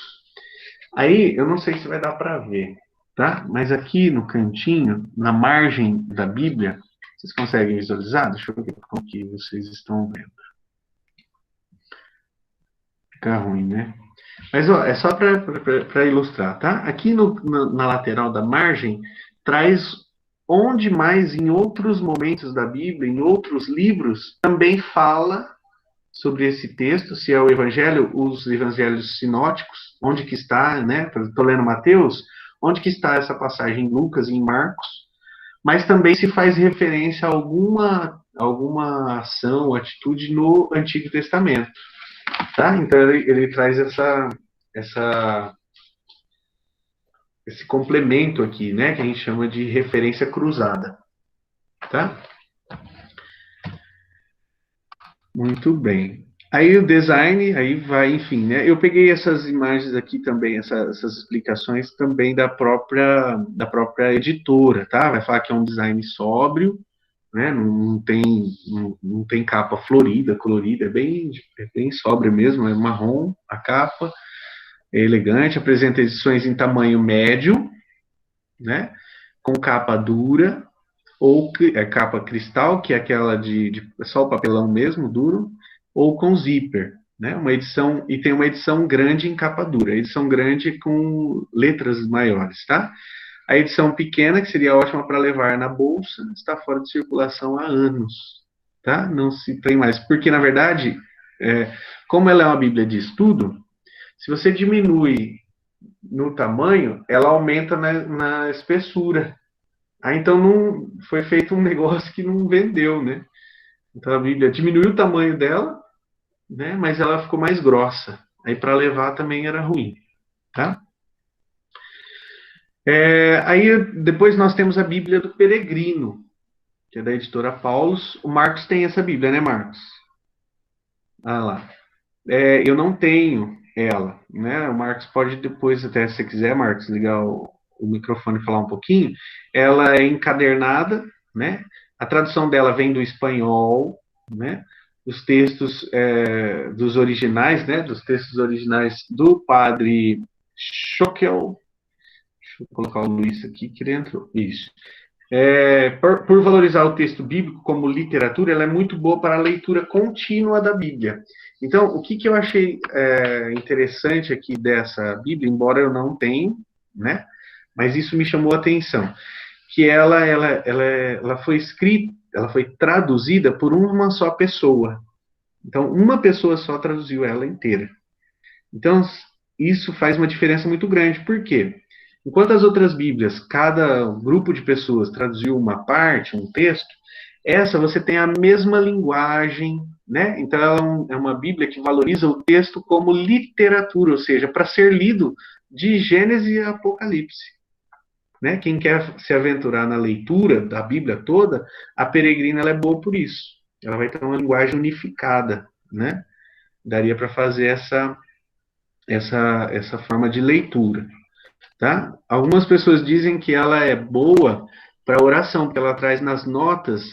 Aí, eu não sei se vai dar para ver, tá? Mas aqui no cantinho, na margem da Bíblia, vocês conseguem visualizar? Deixa eu ver como que vocês estão vendo. Fica ruim, né? Mas ó, é só para ilustrar, tá? Aqui na lateral da margem, traz onde mais em outros momentos da Bíblia, em outros livros, também fala sobre esse texto, se é o Evangelho, os Evangelhos sinóticos, onde que está, né? Estou lendo Mateus, onde que está essa passagem em Lucas e em Marcos, mas também se faz referência a alguma ação, atitude no Antigo Testamento, tá? Então ele traz esse complemento aqui, né, que a gente chama de referência cruzada, tá? Muito bem. Aí o design, aí vai, enfim, né? Eu peguei essas imagens aqui também, essas explicações também da própria editora, tá? Vai falar que é um design sóbrio, né? Não tem capa florida, colorida, é bem sóbrio mesmo, é marrom a capa, é elegante, apresenta edições em tamanho médio, né? Com capa dura, ou capa cristal, que é aquela de só o papelão mesmo, duro, ou com zíper, né? Uma edição, e tem uma edição grande em capa dura, edição grande com letras maiores, tá? A edição pequena, que seria ótima para levar na bolsa, está fora de circulação há anos, tá? Não se tem mais, porque na verdade, como ela é uma Bíblia de estudo, se você diminui no tamanho, ela aumenta na espessura. Então não foi feito um negócio que não vendeu, né? Então a Bíblia diminuiu o tamanho dela, né? Mas ela ficou mais grossa. Aí para levar também era ruim, tá? Aí depois nós temos a Bíblia do Peregrino, que é da editora Paulus. O Marcos tem essa Bíblia, né, Marcos? Ah lá. Eu não tenho ela, né? O Marcos pode depois, até se você quiser, Marcos, ligar o microfone e falar um pouquinho. Ela é encadernada, né? A tradução dela vem do espanhol, né? Os textos dos originais, né? Dos textos originais do padre Schockel. Deixa eu colocar o Luiz aqui que ele entrou. Isso. Por valorizar o texto bíblico como literatura, ela é muito boa para a leitura contínua da Bíblia. Então, o que eu achei interessante aqui dessa Bíblia, embora eu não tenha, né? Mas isso me chamou a atenção, que ela foi escrita, ela foi traduzida por uma só pessoa. Então, uma pessoa só traduziu ela inteira. Então, isso faz uma diferença muito grande. Por quê? Enquanto as outras Bíblias, cada grupo de pessoas traduziu uma parte, um texto, essa você tem a mesma linguagem, né? Então ela é uma Bíblia que valoriza o texto como literatura, ou seja, para ser lido de Gênesis a Apocalipse. Né? Quem quer se aventurar na leitura da Bíblia toda, a Peregrina ela é boa por isso. Ela vai ter uma linguagem unificada, né? Daria para fazer essa forma de leitura. Tá? Algumas pessoas dizem que ela é boa para oração, porque ela traz nas notas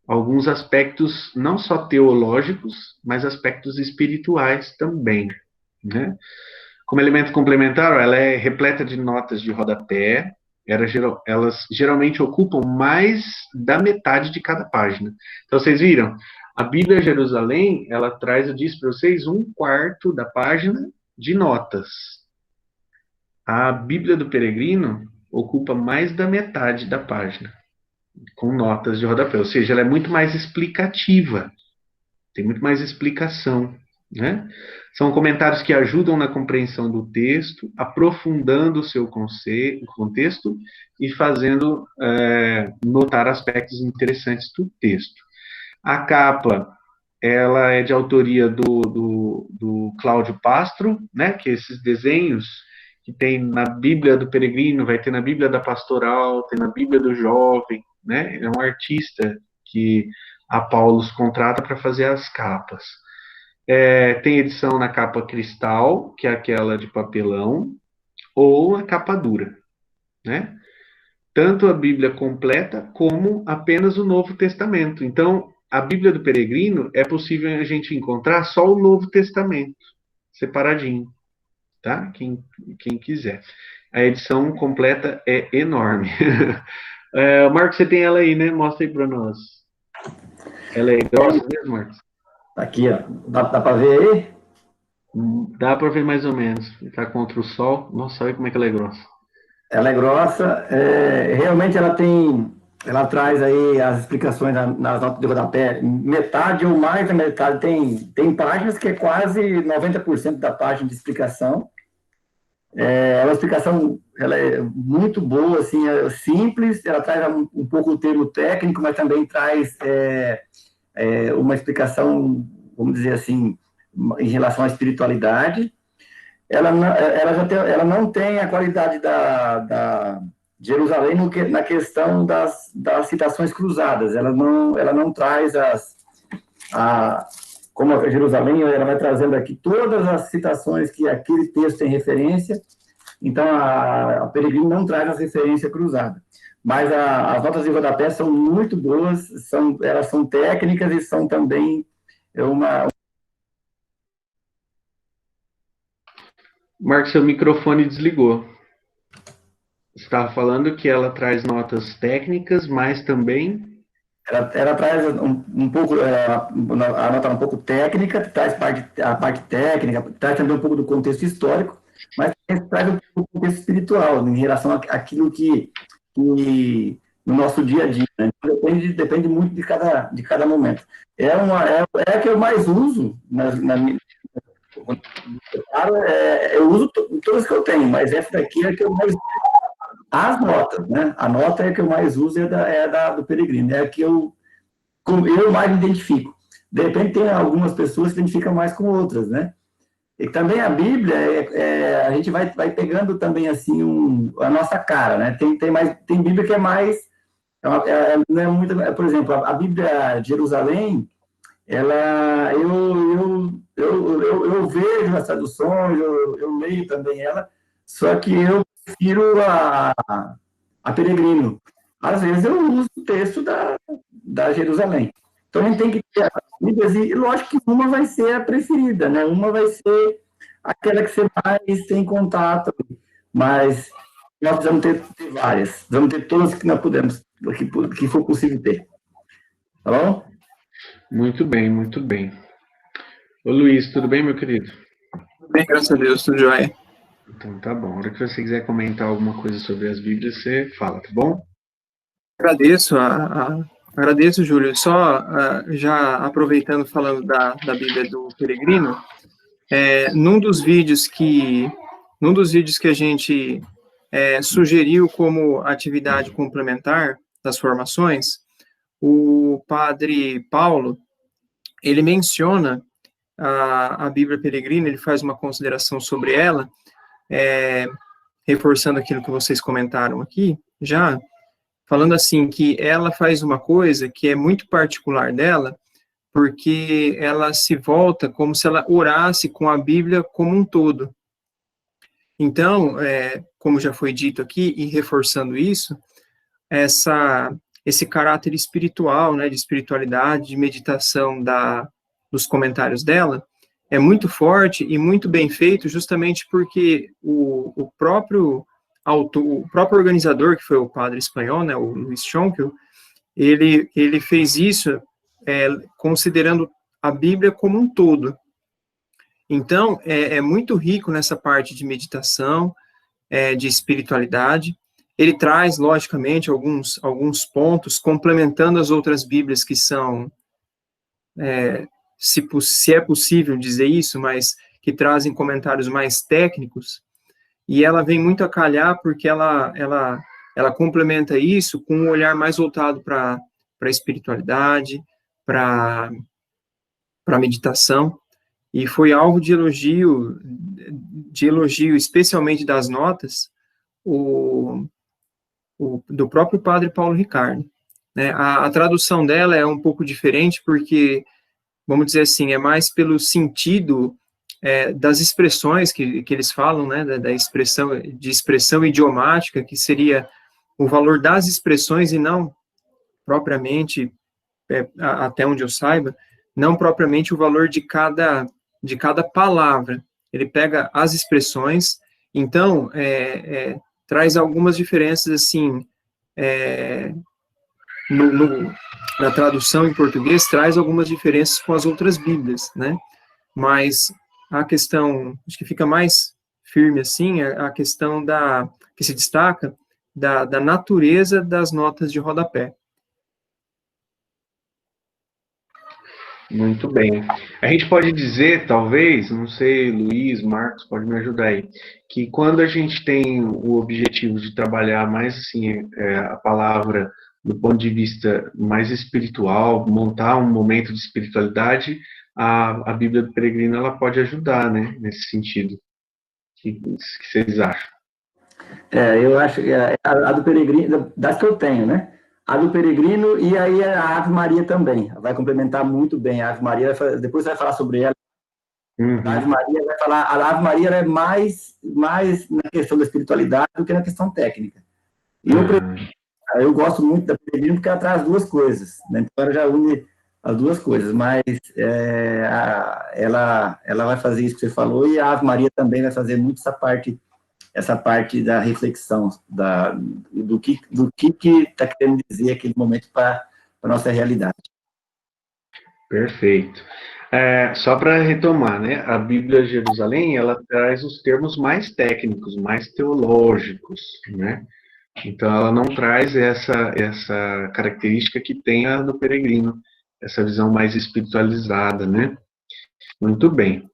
alguns aspectos não só teológicos, mas aspectos espirituais também. Né? Como elemento complementar, ela é repleta de notas de rodapé, elas geralmente ocupam mais da metade de cada página. Então, vocês viram? A Bíblia Jerusalém, ela traz, eu disse para vocês, 1/4 da página de notas. A Bíblia do Peregrino ocupa mais da metade da página, com notas de rodapé, ou seja, ela é muito mais explicativa, tem muito mais explicação, né? São comentários que ajudam na compreensão do texto, aprofundando o seu contexto e fazendo notar aspectos interessantes do texto. A capa, ela é de autoria do Cláudio Pastro, né? Que esses desenhos que tem na Bíblia do Peregrino, vai ter na Bíblia da Pastoral, tem na Bíblia do Jovem, né? É um artista que a Paulus contrata para fazer as capas. Tem edição na capa cristal, que é aquela de papelão, ou a capa dura, né? tanto a Bíblia completa como apenas o Novo Testamento. Então, a Bíblia do Peregrino é possível a gente encontrar só o Novo Testamento, separadinho, tá? Quem quiser. A edição completa é enorme. Marcos, você tem ela aí, né? Mostra aí para nós. Ela é grossa mesmo, Marcos? Aqui, ó. Dá para ver aí? Dá para ver mais ou menos. Está contra o sol. Nossa, olha como é que ela é grossa. Ela é grossa. Realmente ela traz aí as explicações nas notas de rodapé. Metade ou mais da metade tem páginas que é quase 90% da página de explicação. É uma explicação, ela é muito boa, assim, é simples, ela traz um pouco o termo técnico, mas também traz uma explicação, vamos dizer assim, em relação à espiritualidade. Ela não tem a qualidade da Jerusalém na questão das citações cruzadas. Ela não traz como a Jerusalém, ela vai trazendo aqui todas as citações que aquele texto tem referência. Então, a Peregrino não traz as referências cruzadas. Mas as notas de rodapé são muito boas, elas são técnicas e são também Marcos, seu microfone desligou. Você estava falando que ela traz notas técnicas, mas também... Ela traz um pouco, a nota um pouco técnica, traz a parte técnica, traz também um pouco do contexto histórico, mas traz um pouco do contexto espiritual, em relação àquilo que no nosso dia a dia, né? Depende muito de cada momento. É a que eu mais uso eu uso todas que eu tenho, mas essa daqui é a que eu mais uso. As notas, né? A nota é a que eu mais uso, do Peregrino, é a que eu mais me identifico. De repente, tem algumas pessoas que se identificam mais com outras, né? E também a Bíblia, a gente vai pegando também, assim, a nossa cara, né? Tem Bíblia que é mais... não é muito, por exemplo, a Bíblia de Jerusalém, eu vejo as traduções, eu leio também ela, só que eu prefiro a Peregrino. Às vezes eu uso o texto da Jerusalém. Então a gente tem que ter as Bíblias, e lógico que uma vai ser a preferida, né? Uma vai ser aquela que você mais tem contato, mas nós precisamos ter várias, vamos ter todas que nós pudermos, que for possível ter. Tá bom? Muito bem, muito bem. Ô Luiz, tudo bem, meu querido? Tudo bem, graças a Deus, tudo jóia. Então tá bom. A hora que você quiser comentar alguma coisa sobre as Bíblias, você fala, tá bom? Agradeço, agradeço, Júlio. Só já aproveitando, falando da Bíblia do Peregrino, num dos vídeos que a gente sugeriu como atividade complementar das formações, o padre Paulo, ele menciona a Bíblia Peregrina, ele faz uma consideração sobre ela, reforçando aquilo que vocês comentaram aqui, já falando assim, que ela faz uma coisa que é muito particular dela, porque ela se volta como se ela orasse com a Bíblia como um todo. Então, como já foi dito aqui, e reforçando isso, esse caráter espiritual, né, de espiritualidade, de meditação dos comentários dela, é muito forte e muito bem feito, justamente porque o próprio autor, o próprio organizador, que foi o padre espanhol, né, o Luis Schonkel, ele fez isso considerando a Bíblia como um todo. Então, é muito rico nessa parte de meditação, de espiritualidade. Ele traz, logicamente, alguns pontos, complementando as outras Bíblias que são, se é possível dizer isso, mas que trazem comentários mais técnicos, e ela vem muito a calhar porque ela complementa isso com um olhar mais voltado para a espiritualidade, para a meditação, e foi alvo de elogio especialmente das notas, do próprio padre Paulo Ricardo, né? A tradução dela é um pouco diferente porque, vamos dizer assim, é mais pelo sentido das expressões que eles falam, né, da expressão idiomática, que seria o valor das expressões e não propriamente, até onde eu saiba, não propriamente o valor de cada palavra. Ele pega as expressões, então, traz algumas diferenças, assim, na tradução em português, traz algumas diferenças com as outras Bíblias, né? Mas a questão, acho que fica mais firme, assim, a questão que se destaca da natureza das notas de rodapé. Muito bem. A gente pode dizer, talvez, não sei, Luiz, Marcos, pode me ajudar aí, que quando a gente tem o objetivo de trabalhar mais assim, a palavra do ponto de vista mais espiritual, montar um momento de espiritualidade, a Bíblia do Peregrino ela pode ajudar, né, nesse sentido. O que vocês acham? Eu acho que a do Peregrino, das que eu tenho, né? A do Peregrino e aí a Ave Maria também. Vai complementar muito bem. A Ave Maria, depois você vai falar sobre ela. Uhum. A Ave Maria vai falar, a Ave Maria é mais na questão da espiritualidade do que na questão técnica. E eu gosto muito da Peregrino porque ela traz duas coisas, né? Então ela já une as duas coisas, mas ela vai fazer isso que você falou e a Ave Maria também vai fazer muito essa parte da reflexão, do que está querendo dizer aquele momento para a nossa realidade. Perfeito. Só para retomar, né, a Bíblia de Jerusalém, ela traz os termos mais técnicos, mais teológicos, né? Então, ela não traz essa característica que tem a do Peregrino, essa visão mais espiritualizada, né? Muito bem.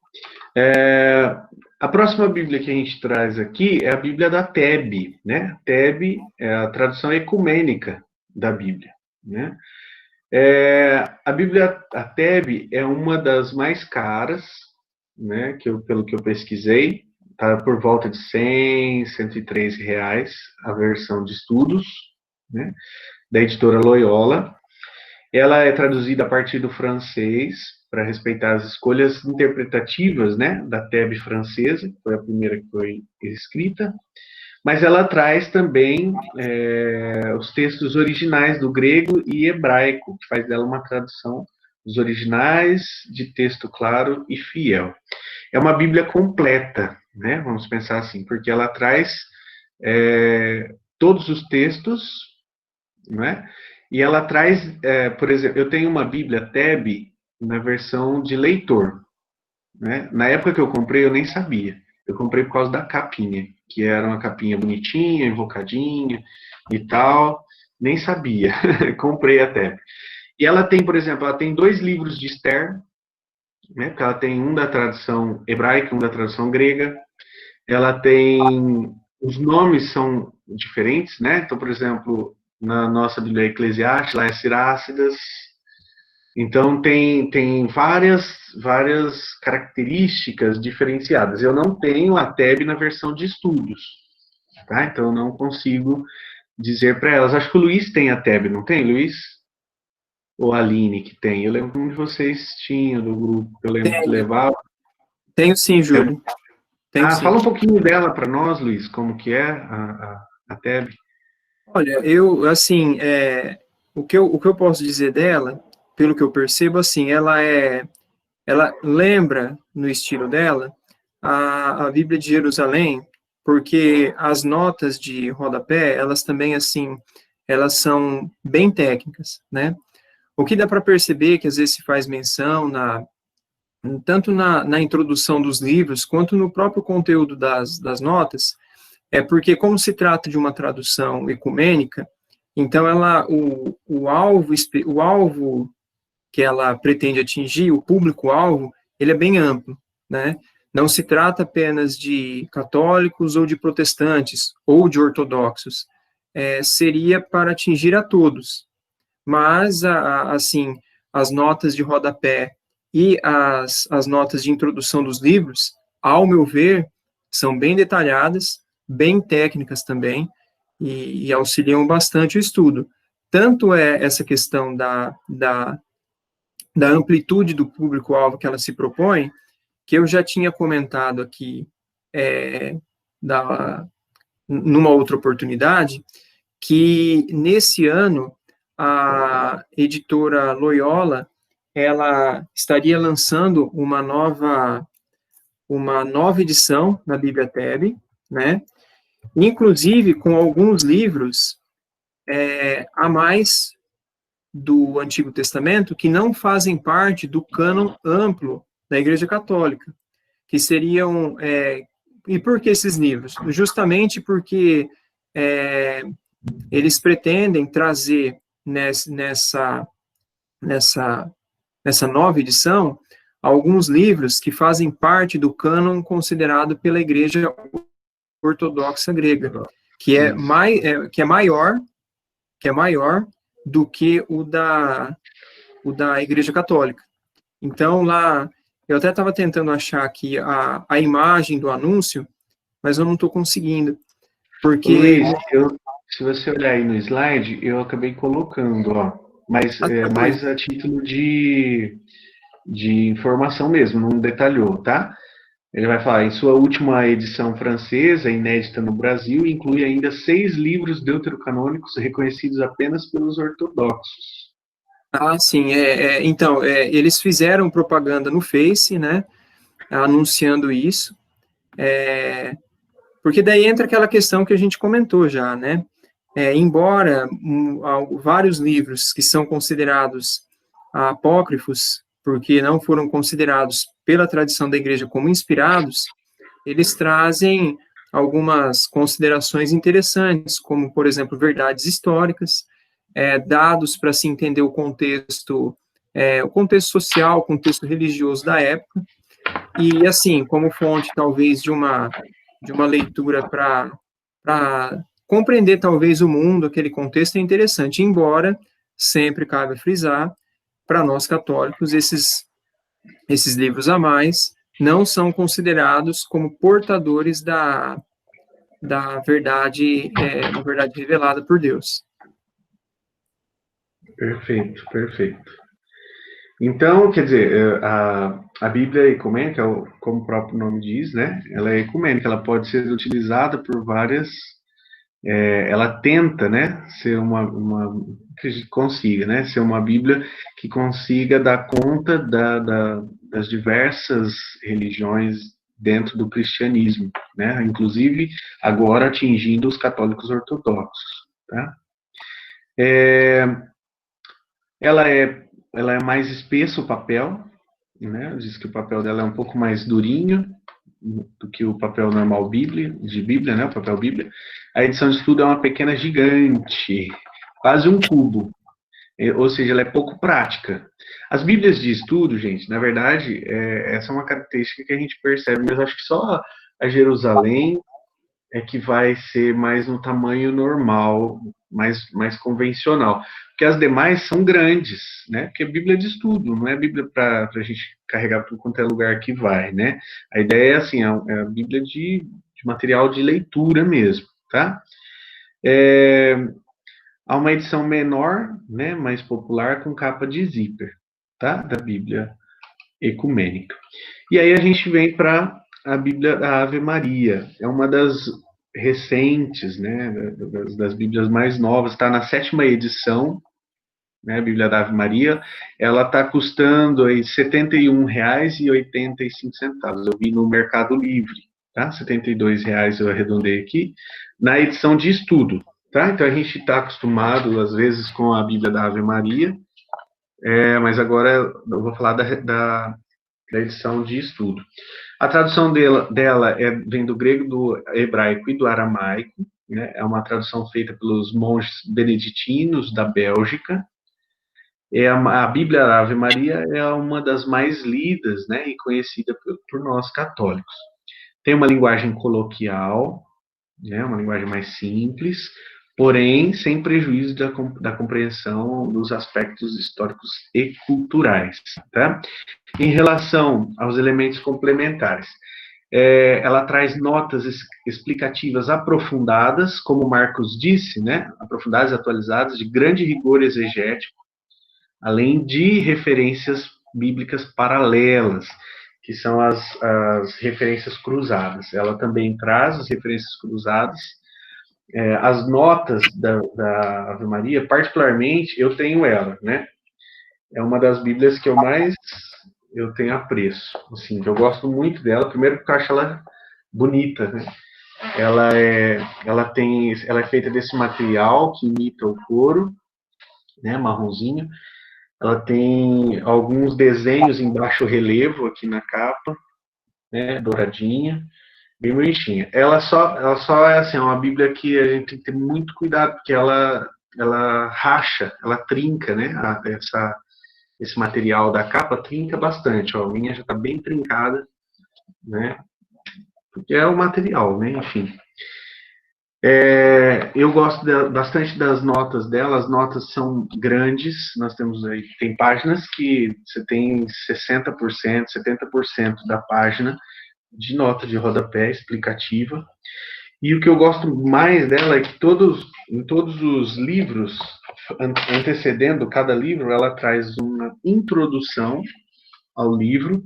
A próxima Bíblia que a gente traz aqui é a Bíblia da TEB, né? TEB é a tradução ecumênica da Bíblia, né? A Bíblia, a TEB, é uma das mais caras, né? Pelo que eu pesquisei, está por volta de R$ 100, R$ 103 a versão de estudos, né? Da editora Loyola. Ela é traduzida a partir do francês, para respeitar as escolhas interpretativas, né, da TEB francesa, que foi a primeira que foi escrita, mas ela traz também os textos originais do grego e hebraico, que faz dela uma tradução dos originais, de texto claro e fiel. É uma Bíblia completa, né, vamos pensar assim, porque ela traz todos os textos, né, e ela traz, por exemplo, eu tenho uma Bíblia TEB na versão de leitor, né? Na época que eu comprei, eu nem sabia. Eu comprei por causa da capinha, que era uma capinha bonitinha, invocadinha e tal. Nem sabia. Comprei até. E ela tem, por exemplo, ela tem 2 livros de Esther, né? Porque ela tem um da tradução hebraica, um da tradução grega. Ela tem... Os nomes são diferentes, né? Então, por exemplo, na nossa Bíblia Eclesiastes, lá é Sirácidas. Então, tem várias características diferenciadas. Eu não tenho a TEB na versão de estudos, tá? Então, eu não consigo dizer para elas. Acho que o Luiz tem a TEB, não tem, Luiz? Ou a Aline que tem? Eu lembro que um de vocês tinha do grupo, eu lembro que levava. Tenho sim, Júlio. Tenho sim. Fala um pouquinho dela para nós, Luiz, como que é a TEB. Olha, assim, o que eu posso dizer dela, pelo que eu percebo, assim, ela lembra, no estilo dela, a Bíblia de Jerusalém, porque as notas de rodapé, elas também, assim, elas são bem técnicas, né? O que dá para perceber, que às vezes se faz menção, tanto na introdução dos livros, quanto no próprio conteúdo das notas, é porque, como se trata de uma tradução ecumênica, então o alvo que ela pretende atingir, o público-alvo, ele é bem amplo, né? Não se trata apenas de católicos ou de protestantes, ou de ortodoxos, seria para atingir a todos. Mas, assim, as notas de rodapé e as notas de introdução dos livros, ao meu ver, são bem detalhadas, bem técnicas também, e auxiliam bastante o estudo. Tanto é essa questão da amplitude do público-alvo que ela se propõe, que eu já tinha comentado aqui numa outra oportunidade, que nesse ano a editora Loyola ela estaria lançando uma nova edição da Bíblia TEB, né? Inclusive com alguns livros a mais do Antigo Testamento que não fazem parte do cânon amplo da Igreja Católica, que seriam... e por que esses livros? Justamente porque eles pretendem trazer nessa nova edição alguns livros que fazem parte do cânon considerado pela Igreja Ortodoxa Grega, que é maior do que o da Igreja Católica. Então, lá, eu até estava tentando achar aqui a imagem do anúncio, mas eu não estou conseguindo, porque... Luiz, se você olhar aí no slide, eu acabei colocando, ó, mas mais a título de informação mesmo, não detalhou, tá? Ele vai falar, em sua última edição francesa, inédita no Brasil, inclui ainda 6 livros deuterocanônicos reconhecidos apenas pelos ortodoxos. Ah, sim, então, eles fizeram propaganda no Face, né, anunciando isso, porque daí entra aquela questão que a gente comentou já, né, embora vários livros que são considerados apócrifos, porque não foram considerados pela tradição da igreja como inspirados, eles trazem algumas considerações interessantes, como, por exemplo, verdades históricas, dados para se entender o contexto social, o contexto religioso da época, e, assim, como fonte, talvez, de uma leitura para compreender, talvez, o mundo, aquele contexto é interessante, embora, sempre cabe frisar, para nós católicos, esses livros a mais não são considerados como portadores da verdade, uma verdade revelada por Deus. Perfeito, perfeito. Então, quer dizer, a Bíblia ecumênica, como o próprio nome diz, né, ela é ecumênica, ela pode ser utilizada por várias, ela tenta, né, ser que consiga, né, ser uma Bíblia que consiga dar conta das diversas religiões dentro do cristianismo, né, inclusive agora atingindo os católicos ortodoxos, tá? Ela é mais espesso o papel, né? Diz que o papel dela é um pouco mais durinho do que o papel normal de Bíblia, né? O papel Bíblia. A edição de estudo é uma pequena gigante, quase um cubo, ou seja, ela é pouco prática. As Bíblias de estudo, gente, na verdade, essa é uma característica que a gente percebe, mas acho que só a Jerusalém é que vai ser mais no tamanho normal, mais convencional. Porque as demais são grandes, né? Porque é Bíblia de estudo, não é Bíblia para a gente carregar por quanto é lugar que vai, né? A ideia é assim, é a Bíblia de material de leitura mesmo, tá? Há uma edição menor, né, mais popular, com capa de zíper, tá? Da Bíblia ecumênica. E aí a gente vem para a Bíblia da Ave Maria. É uma das recentes, né, das Bíblias mais novas, está na 7ª edição, né, a Bíblia da Ave Maria. Ela está custando aí R$ 71,85. Eu vi no Mercado Livre, tá? R$ 72 eu arredondei aqui, na edição de estudo, tá? Então a gente está acostumado, às vezes, com a Bíblia da Ave Maria, mas agora eu vou falar da edição de estudo. A tradução dela vem do grego, do hebraico e do aramaico, né? É uma tradução feita pelos monges beneditinos da Bélgica. A Bíblia da Ave Maria é uma das mais lidas, né, e conhecida por nós católicos. Tem uma linguagem coloquial, né, uma linguagem mais simples, porém sem prejuízo da compreensão dos aspectos históricos e culturais, tá? Em relação aos elementos complementares, ela traz notas explicativas aprofundadas, como Marcos disse, né, aprofundadas e atualizadas, de grande rigor exegético, além de referências bíblicas paralelas, que são as referências cruzadas. Ela também traz as referências cruzadas, as notas da Ave Maria, particularmente, eu tenho ela, né? É uma das Bíblias que eu tenho apreço, assim, que eu gosto muito dela. Primeiro porque eu acho ela bonita, né? Ela é feita desse material que imita o couro, né, marronzinho. Ela tem alguns desenhos em baixo relevo aqui na capa, né, douradinha, bem bonitinha. Ela só é assim, uma Bíblia que a gente tem que ter muito cuidado, porque ela racha, ela trinca, né, esse material da capa trinca bastante, ó, a minha já está bem trincada, né, porque é o material, né, enfim. Eu gosto bastante das notas dela, as notas são grandes, nós temos aí, tem páginas que você tem 60%, 70% da página de nota de rodapé explicativa, e o que eu gosto mais dela é que em todos os livros, antecedendo cada livro, ela traz uma introdução ao livro,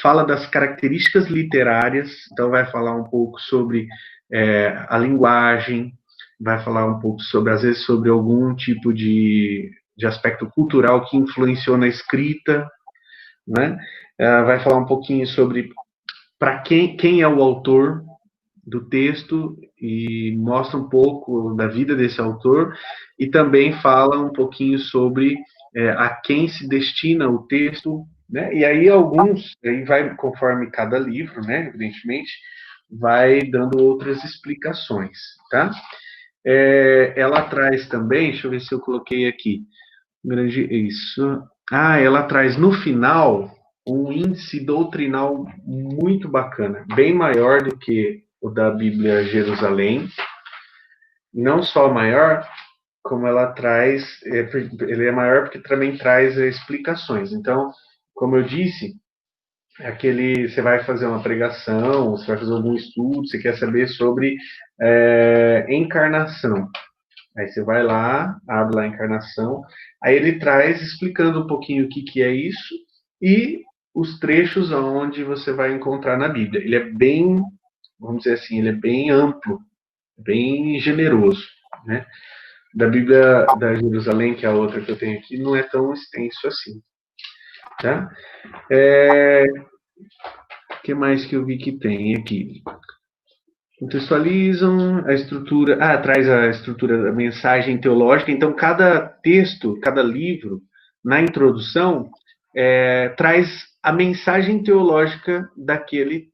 fala das características literárias, então vai falar um pouco sobre a linguagem, vai falar um pouco sobre, às vezes, sobre algum tipo de aspecto cultural que influenciou na escrita, né? Vai falar um pouquinho sobre para quem é o autor do texto e mostra um pouco da vida desse autor e também fala um pouquinho sobre a quem se destina o texto, né? E aí aí vai conforme cada livro, né? Evidentemente, vai dando outras explicações, tá? Ela traz também, deixa eu ver se eu coloquei aqui, isso. Ela traz no final um índice doutrinal muito bacana, bem maior do que o da Bíblia Jerusalém. Não só maior, como ela traz, ele é maior porque também traz explicações. Então, como eu disse, você vai fazer uma pregação, você vai fazer algum estudo, você quer saber sobre encarnação. Aí você vai lá, abre lá a encarnação, aí ele traz explicando um pouquinho o que é isso e os trechos onde você vai encontrar na Bíblia. Ele é bem, vamos dizer assim, ele é bem amplo, bem generoso, né? Da Bíblia da Jerusalém, que é a outra que eu tenho aqui, não é tão extenso assim, tá? O que mais que eu vi que tem aqui? Contextualizam a estrutura, traz a estrutura da mensagem teológica, então cada texto, cada livro, na introdução, traz a mensagem teológica daquele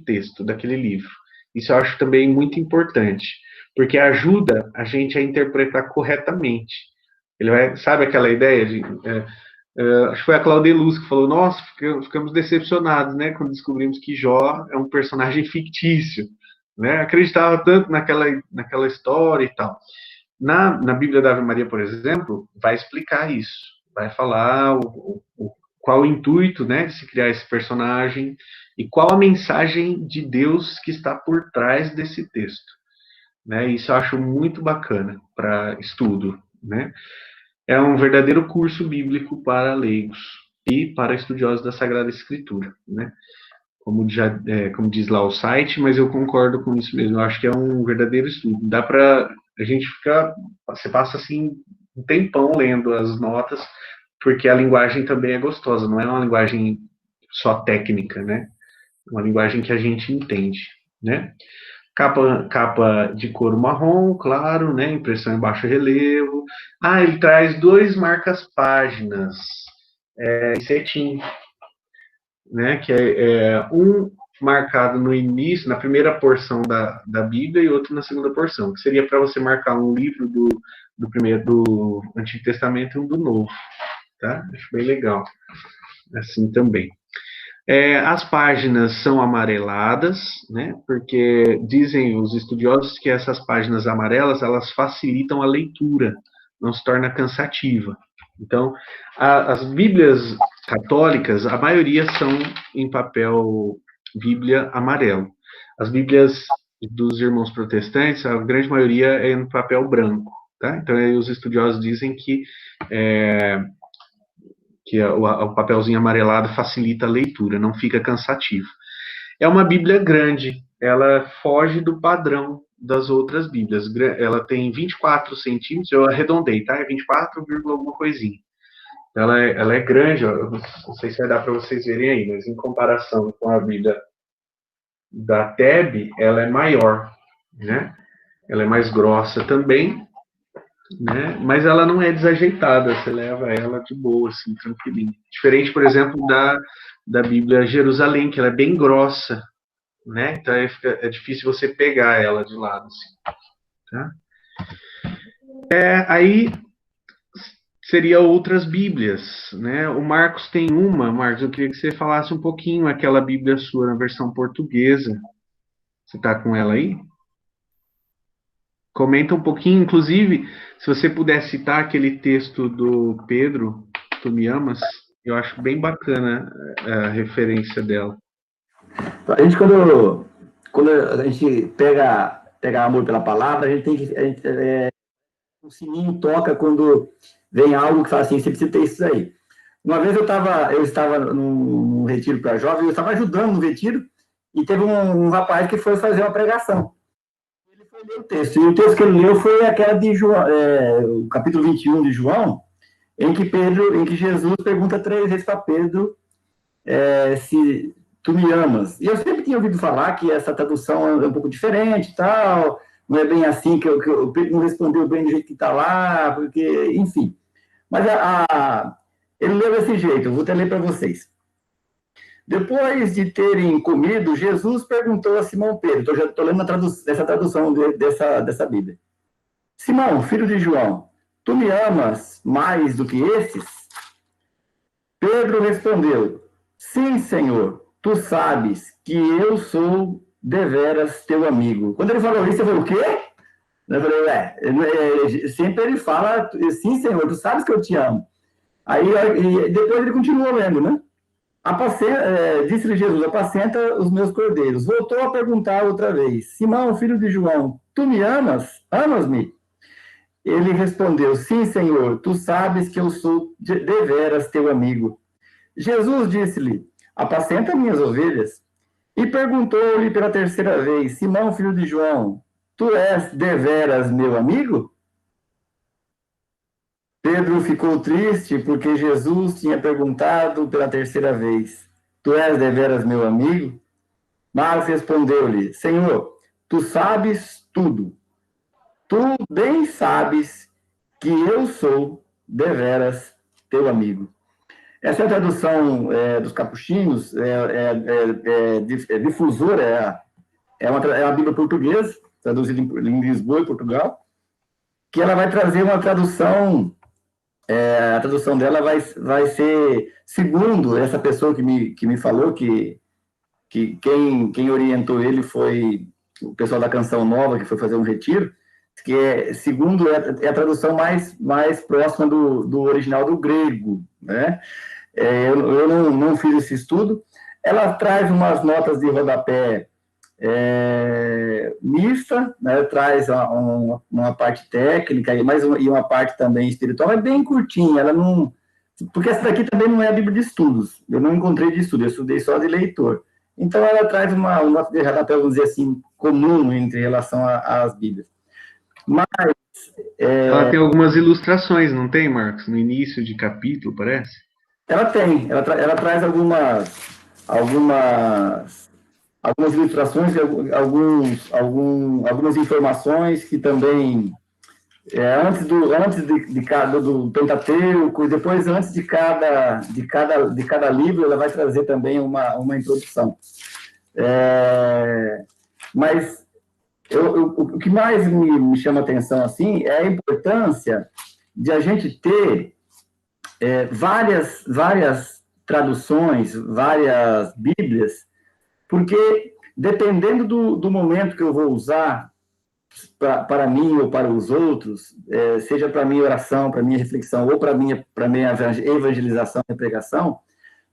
texto, daquele livro. Isso eu acho também muito importante, porque ajuda a gente a interpretar corretamente. Sabe aquela ideia de... acho que foi a Cláudia Luz que falou, nossa, ficamos decepcionados, né, quando descobrimos que Jó é um personagem fictício, né, acreditava tanto naquela história e tal. Na Bíblia da Ave Maria, por exemplo, vai explicar isso, vai falar qual o intuito, né, de se criar esse personagem e qual a mensagem de Deus que está por trás desse texto, né, isso eu acho muito bacana para estudo, né. É um verdadeiro curso bíblico para leigos e para estudiosos da Sagrada Escritura, né? Como diz lá o site, mas eu concordo com isso mesmo. Eu acho que é um verdadeiro estudo. Dá para a gente você passa assim um tempão lendo as notas, porque a linguagem também é gostosa. Não é uma linguagem só técnica, né? É uma linguagem que a gente entende, né? Capa de couro marrom, claro, né? Impressão em baixo relevo. Ele traz 2 marcas-páginas em cetim, né? Que um marcado no início, na primeira porção da Bíblia, e outro na segunda porção, que seria para você marcar um livro do Antigo Testamento e um do Novo, tá? Acho bem legal, assim também. As páginas são amareladas, né, porque dizem os estudiosos que essas páginas amarelas, elas facilitam a leitura, não se torna cansativa. Então, as Bíblias católicas, a maioria são em papel Bíblia amarelo. As Bíblias dos irmãos protestantes, a grande maioria é em papel branco, tá? Então, aí os estudiosos dizem que o papelzinho amarelado facilita a leitura, não fica cansativo. É uma Bíblia grande, ela foge do padrão das outras Bíblias. Ela tem 24 centímetros, eu arredondei, tá? É 24, alguma coisinha. Ela é grande, ó, eu não sei se vai dar para vocês verem aí, mas em comparação com a Bíblia da TEB, ela é maior, né? Ela é mais grossa também, né? Mas ela não é desajeitada, você leva ela de boa, assim, tranquilinho. Diferente, por exemplo, da Bíblia Jerusalém, que ela é bem grossa, né? Então é difícil você pegar ela de lado, assim, tá? Aí seria outras Bíblias, né? O Marcos tem uma, Marcos, eu queria que você falasse um pouquinho aquela Bíblia sua na versão portuguesa. Você está com ela aí? Comenta um pouquinho, inclusive, se você puder citar aquele texto do Pedro, Tu me amas, eu acho bem bacana a referência dela. A gente, quando a gente pega amor pela palavra, a gente tem que... o sininho toca quando vem algo que fala assim, você precisa ter isso aí. Uma vez eu estava num retiro para jovens, eu estava ajudando no retiro, e teve um rapaz que foi fazer uma pregação. Ele foi ler o texto, e o texto que ele leu foi aquela de João, o capítulo 21 de João, em que Jesus pergunta 3 vezes para Pedro se tu me amas. E eu sempre tinha ouvido falar que essa tradução é um pouco diferente e tal, não é bem assim, que o Pedro não respondeu bem do jeito que está lá, porque, enfim. Mas ele leu desse jeito, eu vou até ler para vocês. Depois de terem comido, Jesus perguntou a Simão Pedro, eu já estou lendo essa tradução dessa Bíblia. Simão, filho de João, tu me amas mais do que esses? Pedro respondeu, sim, Senhor, tu sabes que eu sou deveras teu amigo. Quando ele falou isso, eu falei, o quê? Eu falei, sempre ele fala, sim, Senhor, tu sabes que eu te amo. Aí depois ele continuou lendo, né? Disse-lhe Jesus, apacenta os meus cordeiros. Voltou a perguntar outra vez, Simão, filho de João, tu me amas? Amas-me? Ele respondeu, sim, Senhor, tu sabes que eu sou deveras teu amigo. Jesus disse-lhe, apacenta minhas ovelhas. E perguntou-lhe pela terceira vez, Simão, filho de João, tu és deveras meu amigo? Pedro ficou triste porque Jesus tinha perguntado pela terceira vez, tu és deveras meu amigo? Mas respondeu-lhe, Senhor, tu sabes tudo. Tu bem sabes que eu sou deveras teu amigo. Essa é a tradução dos capuchinhos, difusora, é uma Bíblia portuguesa, traduzida em Lisboa e Portugal, que ela vai trazer uma tradução, a tradução dela vai ser, segundo essa pessoa que me falou, que quem orientou ele foi o pessoal da Canção Nova, que foi fazer um retiro, que segundo é a tradução mais próxima do original do grego, né? Eu não fiz esse estudo. Ela traz umas notas de rodapé mista, né? Traz uma parte técnica e uma parte também espiritual, é bem curtinha, ela não... Porque essa daqui também não é a Bíblia de estudos, eu não encontrei de estudo, eu estudei só de leitor. Então, ela traz uma nota de rodapé, vamos dizer assim, comum em relação às Bíblias. Mas... ela tem algumas ilustrações, não tem, Marcos? No início de capítulo, parece? Ela tem. Ela traz algumas ilustrações e algumas informações que também... antes do Pentateuco, e depois, antes de cada livro, ela vai trazer também uma introdução. Mas... o que mais me chama a atenção assim, é a importância de a gente ter várias traduções, várias Bíblias, porque dependendo do momento que eu vou usar para mim ou para os outros, seja para minha oração, para minha reflexão, ou para minha evangelização e pregação,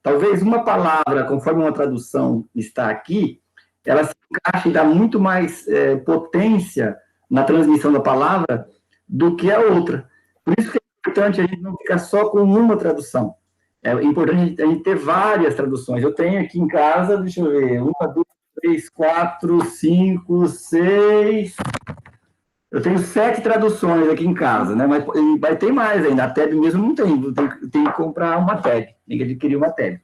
talvez uma palavra, conforme uma tradução está aqui, ela se encaixa e dá muito mais potência na transmissão da palavra do que a outra. Por isso que é importante a gente não ficar só com uma tradução. É importante a gente ter várias traduções. Eu tenho aqui em casa, deixa eu ver, 1, 2, 3, 4, 5, 6... Eu tenho 7 traduções aqui em casa, né? Mas vai ter mais ainda. A TEB mesmo não tem. Tem que comprar uma TEB. Tem que adquirir uma TEB.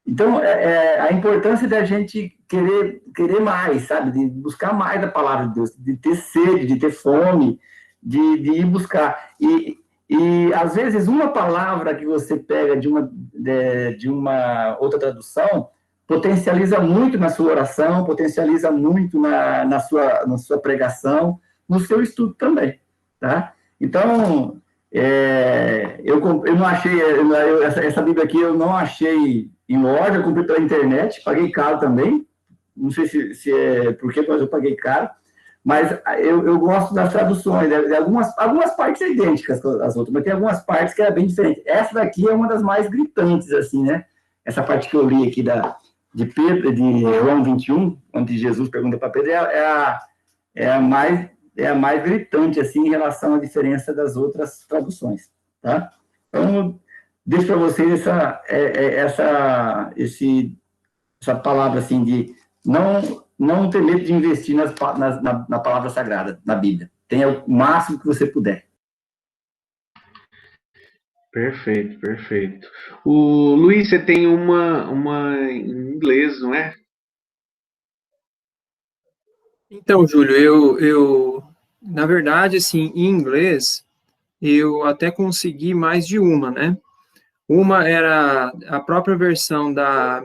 Então, a importância da gente querer mais, sabe? De buscar mais a palavra de Deus, de ter sede, de ter fome, de ir buscar. E às vezes, uma palavra que você pega de uma outra tradução potencializa muito na sua oração, potencializa muito na sua pregação, no seu estudo também, tá? Então, eu não achei, essa Bíblia aqui eu não achei em loja, eu comprei pela internet, paguei caro também, não sei se é por que, mas eu paguei caro, mas eu gosto das traduções, algumas partes são idênticas às outras, mas tem algumas partes que é bem diferente. Essa daqui é uma das mais gritantes, assim, né? Essa parte que eu li aqui de João 21, onde Jesus pergunta para Pedro, é a mais gritante, assim, em relação à diferença das outras traduções, tá? Então, deixo para vocês essa palavra, assim, de não ter medo de investir na palavra sagrada, na Bíblia. Tenha o máximo que você puder. Perfeito, perfeito. O Luiz, você tem uma em inglês, não é? Então, Júlio, eu na verdade, assim, em inglês, eu até consegui mais de uma, né? Uma era a própria versão da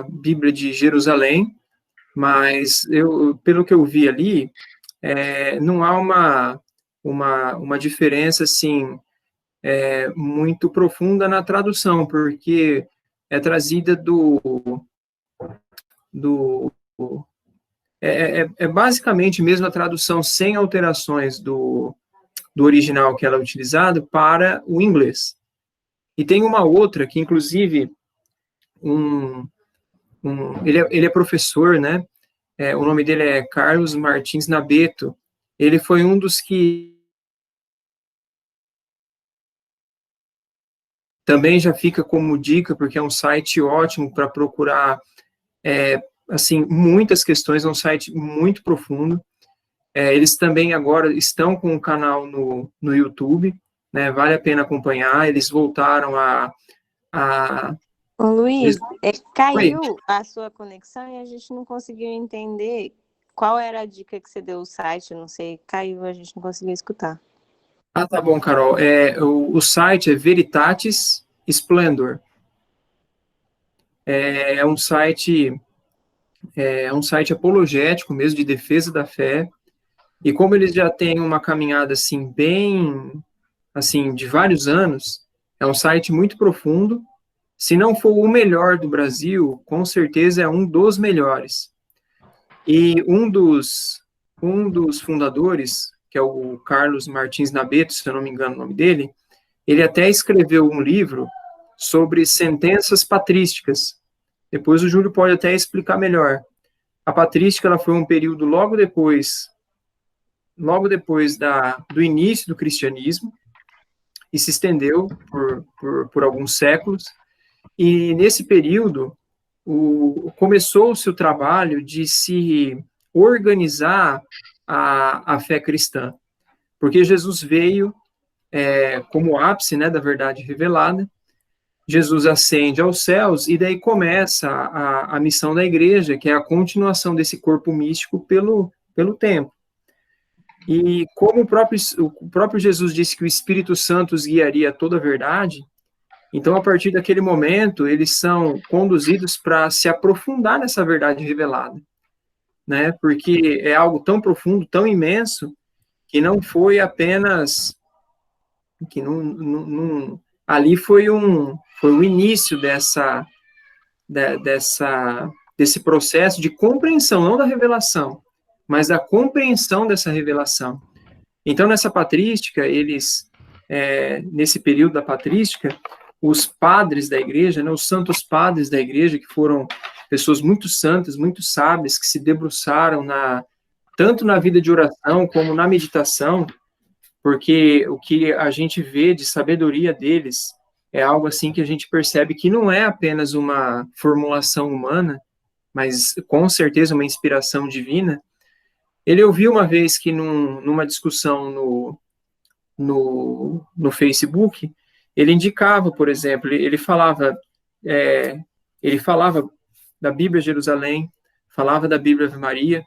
Bíblia de Jerusalém, mas pelo que eu vi ali, não há uma diferença, assim, muito profunda na tradução, porque é trazida basicamente mesmo a tradução sem alterações do original que ela é utilizada para o inglês. E tem uma outra que, inclusive, ele é professor, né? O nome dele é Carlos Martins Nabeto. Ele foi um dos que também já fica como dica, porque é um site ótimo para procurar, assim, muitas questões, é um site muito profundo. Eles também agora estão com um canal no YouTube, né? Vale a pena acompanhar. Eles voltaram a Ô, Luiz, caiu Oi. a sua conexão e a gente não conseguiu entender qual era a dica que você deu o site, não sei, caiu, a gente não conseguiu escutar. Ah, tá bom, Carol. O site é Veritatis Splendor. É um site apologético mesmo, de defesa da fé. E como eles já têm uma caminhada assim bem, assim, de vários anos, é um site muito profundo. Se não for o melhor do Brasil, com certeza é um dos melhores. E um dos fundadores, que é o Carlos Martins Nabeto, se eu não me engano o nome dele, ele até escreveu um livro sobre sentenças patrísticas. Depois o Júlio pode até explicar melhor. A patrística ela foi um período logo depois do início do cristianismo e se estendeu por alguns séculos. E nesse período começou-se o trabalho de se organizar a fé cristã, porque Jesus veio como ápice, né, da verdade revelada. Jesus ascende aos céus e daí começa a missão da igreja, que é a continuação desse corpo místico pelo tempo. E como o próprio Jesus disse que o Espírito Santo os guiaria a toda a verdade, então, a partir daquele momento, eles são conduzidos para se aprofundar nessa verdade revelada, né? Porque é algo tão profundo, tão imenso, que não foi apenas... que ali foi o início desse processo de compreensão, não da revelação, mas da compreensão dessa revelação. Então, nessa patrística, nesse período da patrística, os padres da igreja, né, os santos padres da igreja, que foram pessoas muito santas, muito sábias, que se debruçaram tanto na vida de oração como na meditação, porque o que a gente vê de sabedoria deles é algo assim que a gente percebe que não é apenas uma formulação humana, mas com certeza uma inspiração divina. Ele ouviu uma vez que numa discussão no Facebook, ele indicava, por exemplo, ele falava da Bíblia Jerusalém, falava da Bíblia Ave Maria,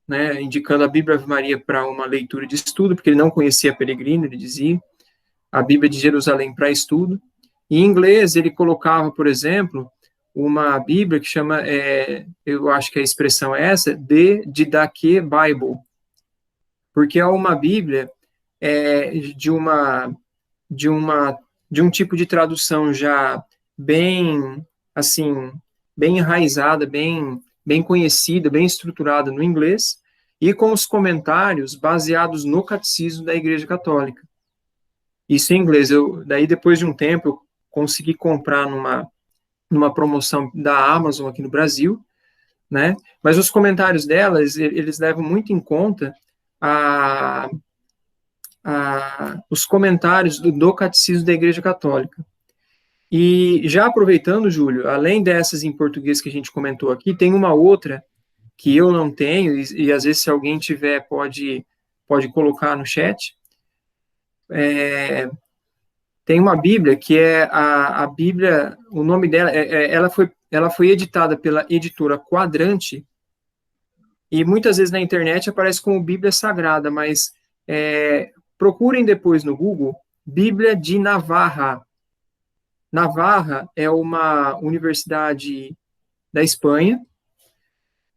né, indicando a Bíblia Ave Maria para uma leitura de estudo, porque ele não conhecia Peregrino, ele dizia, a Bíblia de Jerusalém para estudo. Em inglês, ele colocava, por exemplo, uma Bíblia que chama, eu acho que a expressão é essa, The Didache Bible, porque é uma Bíblia de um tipo de tradução já bem, assim, bem enraizada, bem conhecida, bem estruturada no inglês, e com os comentários baseados no catecismo da Igreja Católica. Isso em inglês. Daí, depois de um tempo, eu consegui comprar numa promoção da Amazon aqui no Brasil, né? Mas os comentários delas, eles levam muito em conta os comentários do catecismo da Igreja Católica. E já aproveitando, Júlio, além dessas em português que a gente comentou aqui, tem uma outra que eu não tenho, e às vezes se alguém tiver pode colocar no chat. Tem uma Bíblia que é a Bíblia, o nome dela, ela foi editada pela editora Quadrante, e muitas vezes na internet aparece como Bíblia Sagrada, mas procurem depois no Google, Bíblia de Navarra. Navarra é uma universidade da Espanha,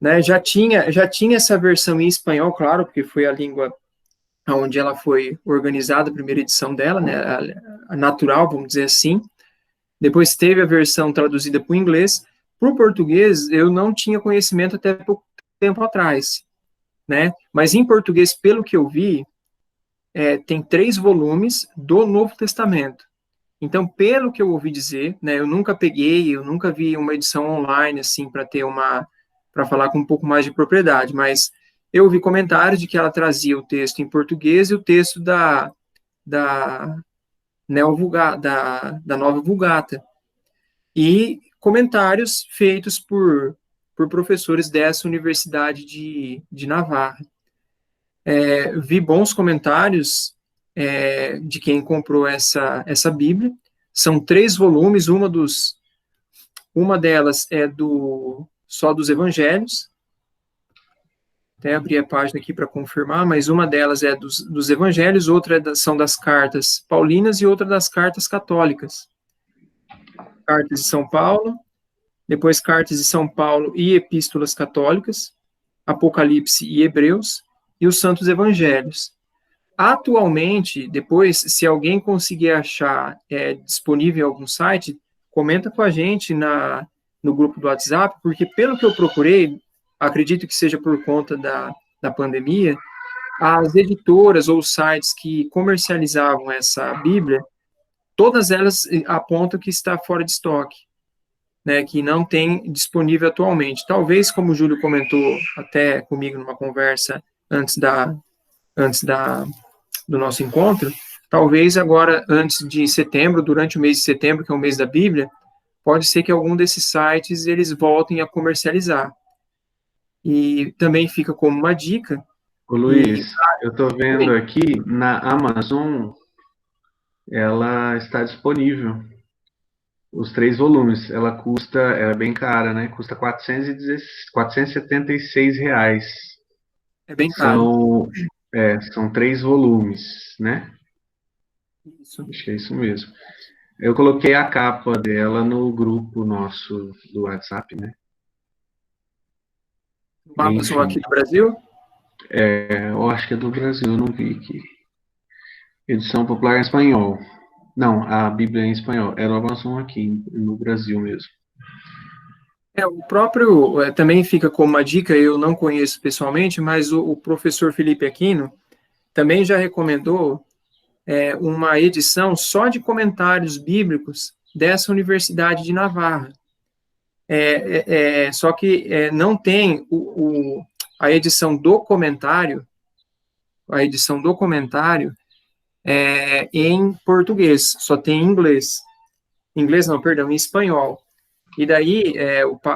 né? Já tinha essa versão em espanhol, claro, porque foi a língua onde ela foi organizada, a primeira edição dela, né? A natural, vamos dizer assim. Depois teve a versão traduzida para o inglês. Para o português, eu não tinha conhecimento até pouco tempo atrás, né? Mas em português, pelo que eu vi, tem 3 volumes do Novo Testamento. Então, pelo que eu ouvi dizer, né, eu nunca vi uma edição online, assim, para falar com um pouco mais de propriedade, mas eu ouvi comentários de que ela trazia o texto em português e o texto da Nova Vulgata, e comentários feitos por professores dessa Universidade de Navarra. Vi bons comentários de quem comprou essa Bíblia. São 3 volumes, uma delas é só dos Evangelhos, até abri a página aqui para confirmar, mas uma delas é dos Evangelhos, outra são das cartas paulinas e outra das cartas católicas. Cartas de São Paulo, depois Cartas de São Paulo e Epístolas Católicas, Apocalipse e Hebreus, e os Santos Evangelhos. Atualmente, depois, se alguém conseguir achar disponível em algum site, comenta com a gente no grupo do WhatsApp, porque pelo que eu procurei, acredito que seja por conta da pandemia, as editoras ou sites que comercializavam essa Bíblia, todas elas apontam que está fora de estoque, né, que não tem disponível atualmente. Talvez, como o Júlio comentou até comigo numa conversa antes do nosso encontro, talvez agora, antes de setembro, durante o mês de setembro, que é o mês da Bíblia, pode ser que algum desses sites eles voltem a comercializar. E também fica como uma dica. Ô Luiz, eu estou vendo aqui na Amazon, ela está disponível. Os 3 volumes. Ela é bem cara, né? Custa R$476. É bem caro. São 3 volumes, né? Isso. Acho que é isso mesmo. Eu coloquei a capa dela no grupo nosso do WhatsApp, né? Amazon aqui do Brasil? Eu acho que é do Brasil, eu não vi aqui. Edição popular em espanhol. Não, a Bíblia em espanhol. Era o Amazon aqui no Brasil mesmo. O próprio, também fica como uma dica, eu não conheço pessoalmente, mas o professor Felipe Aquino também já recomendou uma edição só de comentários bíblicos dessa Universidade de Navarra. Só que não tem a edição do comentário, em português, só tem em inglês. Em inglês não, perdão, em espanhol. E daí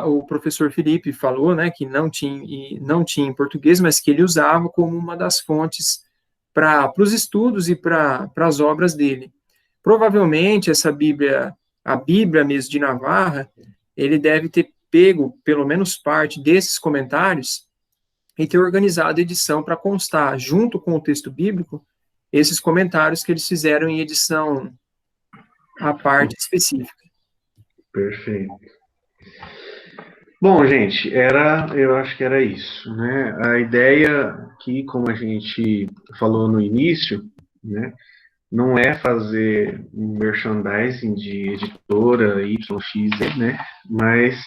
o professor Felipe falou, né, que não tinha em português, mas que ele usava como uma das fontes para os estudos e para as obras dele. Provavelmente essa Bíblia, a Bíblia mesmo de Navarra, ele deve ter pego pelo menos parte desses comentários e ter organizado a edição para constar, junto com o texto bíblico, esses comentários que eles fizeram em edição à parte específica. Perfeito. Bom, gente, eu acho que era isso, né? A ideia aqui, como a gente falou no início, né, não é fazer um merchandising de editora YX, né, mas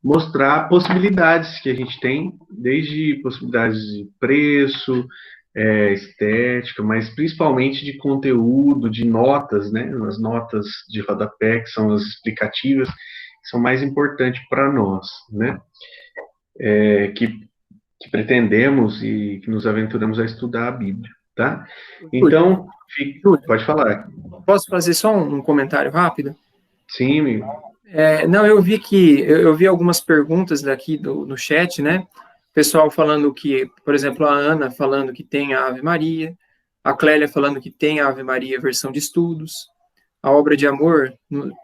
mostrar possibilidades que a gente tem, desde possibilidades de preço, estética, mas principalmente de conteúdo, de notas, né, as notas de rodapé, que são as explicativas, que são mais importantes para nós, né, que pretendemos e que nos aventuramos a estudar a Bíblia, tá? Então, pode falar. Posso fazer só um comentário rápido? Sim, amigo. Não, eu vi algumas perguntas daqui no chat, né? Pessoal falando que, por exemplo, a Ana falando que tem a Ave Maria, a Clélia falando que tem a Ave Maria versão de estudos, a obra de amor,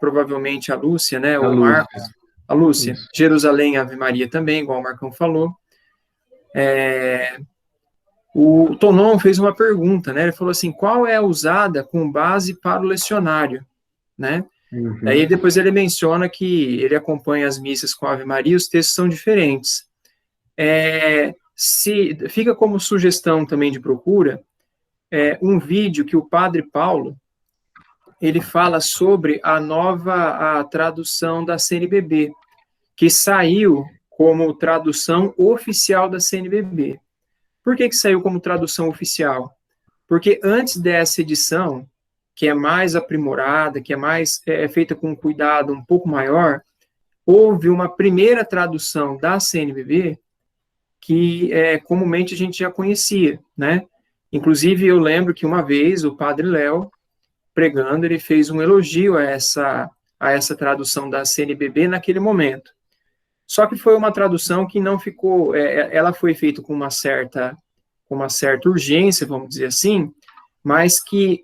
provavelmente a Lúcia, né? Ou o Marcos, a Lúcia, isso. Jerusalém, Ave Maria também, igual o Marcão falou. O Tonon fez uma pergunta, né? Ele falou assim, qual é a usada com base para o lecionário, né? Uhum. Aí depois ele menciona que ele acompanha as missas com a Ave Maria, os textos são diferentes. Fica como sugestão também de procura um vídeo que o Padre Paulo ele fala sobre a tradução da CNBB, que saiu como tradução oficial da CNBB. Por que saiu como tradução oficial? Porque antes dessa edição, que é mais aprimorada, que é feita com um cuidado um pouco maior, houve uma primeira tradução da CNBB que comumente a gente já conhecia, né? Inclusive, eu lembro que uma vez o Padre Léo, pregando, ele fez um elogio a essa tradução da CNBB naquele momento. Só que foi uma tradução que não ficou, ela foi feita com uma certa urgência, vamos dizer assim, mas que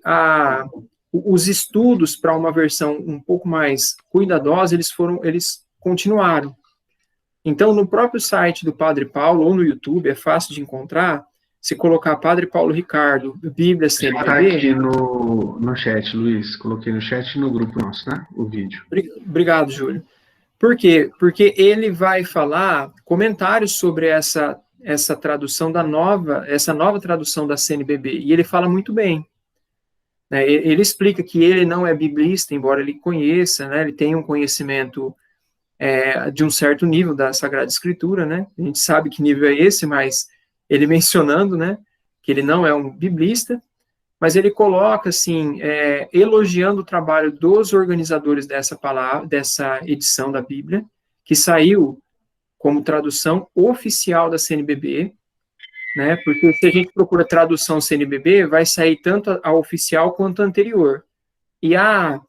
os estudos para uma versão um pouco mais cuidadosa, eles continuaram. Então, no próprio site do Padre Paulo, ou no YouTube, é fácil de encontrar, se colocar Padre Paulo Ricardo, Bíblia CNBB... Está aqui no chat, Luiz, coloquei no chat e no grupo nosso, né, o vídeo. Obrigado, Júlio. Por quê? Porque ele vai falar comentários sobre essa tradução essa nova tradução da CNBB, e ele fala muito bem. Ele explica que ele não é biblista, embora ele conheça, né, ele tem um conhecimento de um certo nível da Sagrada Escritura, né, a gente sabe que nível é esse, mas ele mencionando, né, que ele não é um biblista, mas ele coloca, assim, elogiando o trabalho dos organizadores dessa edição da Bíblia, que saiu como tradução oficial da CNBB, né, porque se a gente procura tradução CNBB, vai sair tanto a oficial quanto a anterior. E a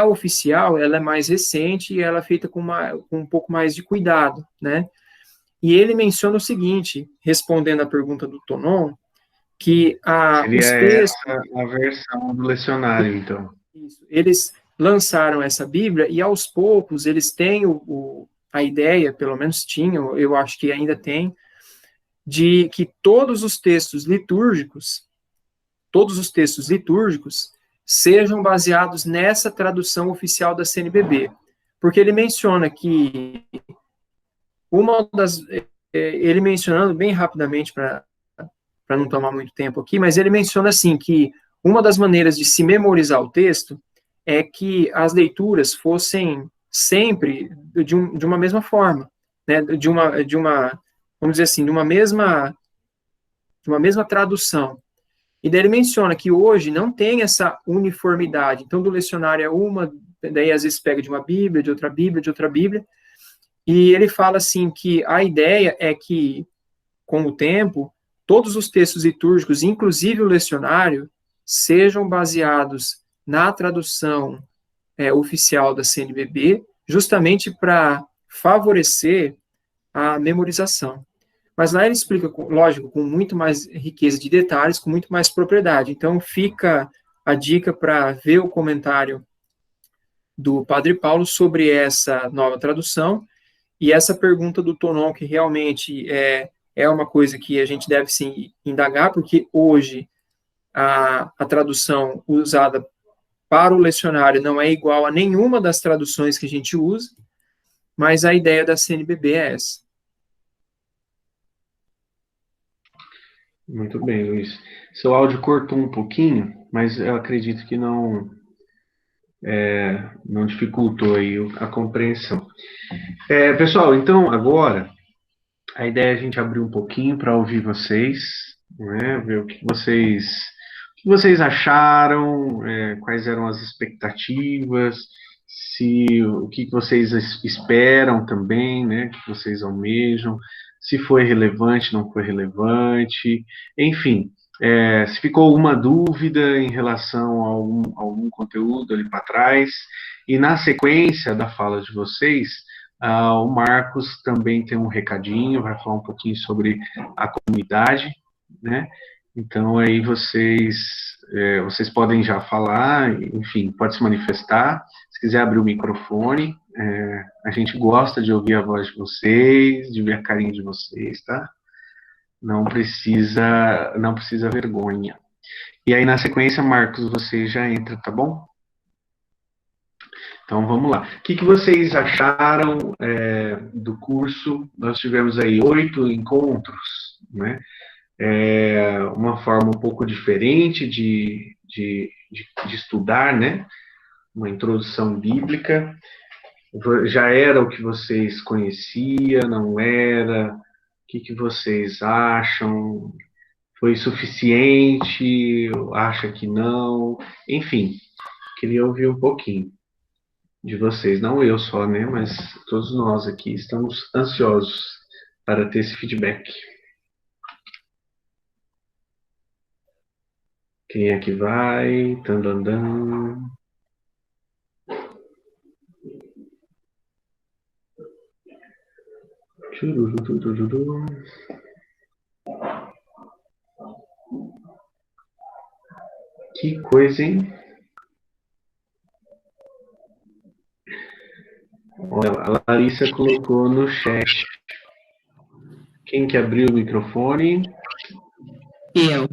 oficial, ela é mais recente e ela é feita com um pouco mais de cuidado, né. E ele menciona o seguinte, respondendo à pergunta do Tonon, que essa a versão do lecionário, então. Eles lançaram essa Bíblia e, aos poucos, eles têm a ideia, pelo menos tinham, eu acho que ainda tem, de que todos os textos litúrgicos sejam baseados nessa tradução oficial da CNBB. Porque ele menciona que ele mencionando bem rapidamente para não tomar muito tempo aqui, mas ele menciona assim que uma das maneiras de se memorizar o texto é que as leituras fossem sempre de uma mesma forma, né, vamos dizer assim, de uma mesma tradução. E daí ele menciona que hoje não tem essa uniformidade, então do lecionário é uma, daí às vezes pega de uma Bíblia, de outra Bíblia, de outra Bíblia, e ele fala assim que a ideia é que, com o tempo, todos os textos litúrgicos, inclusive o lecionário, sejam baseados na tradução oficial da CNBB, justamente para favorecer a memorização. Mas lá ele explica, lógico, com muito mais riqueza de detalhes, com muito mais propriedade. Então, fica a dica para ver o comentário do Padre Paulo sobre essa nova tradução, e essa pergunta do Tonon, que realmente é uma coisa que a gente deve sim indagar, porque hoje a tradução usada para o lecionário não é igual a nenhuma das traduções que a gente usa, mas a ideia da CNBB é essa. Muito bem, Luiz. Seu áudio cortou um pouquinho, mas eu acredito que não dificultou aí a compreensão. Pessoal, então agora a ideia é a gente abrir um pouquinho para ouvir vocês, né, ver o que vocês acharam, quais eram as expectativas, o que vocês esperam também, né, o que vocês almejam, se foi relevante, não foi relevante, enfim, se ficou alguma dúvida em relação a algum conteúdo ali para trás, e na sequência da fala de vocês, o Marcos também tem um recadinho, vai falar um pouquinho sobre a comunidade, né? Então aí vocês podem já falar, enfim, pode se manifestar, se quiser abrir o microfone, a gente gosta de ouvir a voz de vocês, de ver a carinha de vocês, tá? Não precisa vergonha. E aí na sequência, Marcos, você já entra, tá bom? Então vamos lá. O que vocês acharam do curso? Nós tivemos aí 8 encontros, né? Uma forma um pouco diferente de estudar, né? Uma introdução bíblica. Já era o que vocês conheciam, não era? O que vocês acham? Foi suficiente? Acha que não? Enfim, queria ouvir um pouquinho de vocês. Não eu só, né? Mas todos nós aqui estamos ansiosos para ter esse feedback. Quem é que vai? Tandandã. Churururururu. Que coisa, hein? Olha, a Larissa colocou no chat. Quem que abriu o microfone? Eu.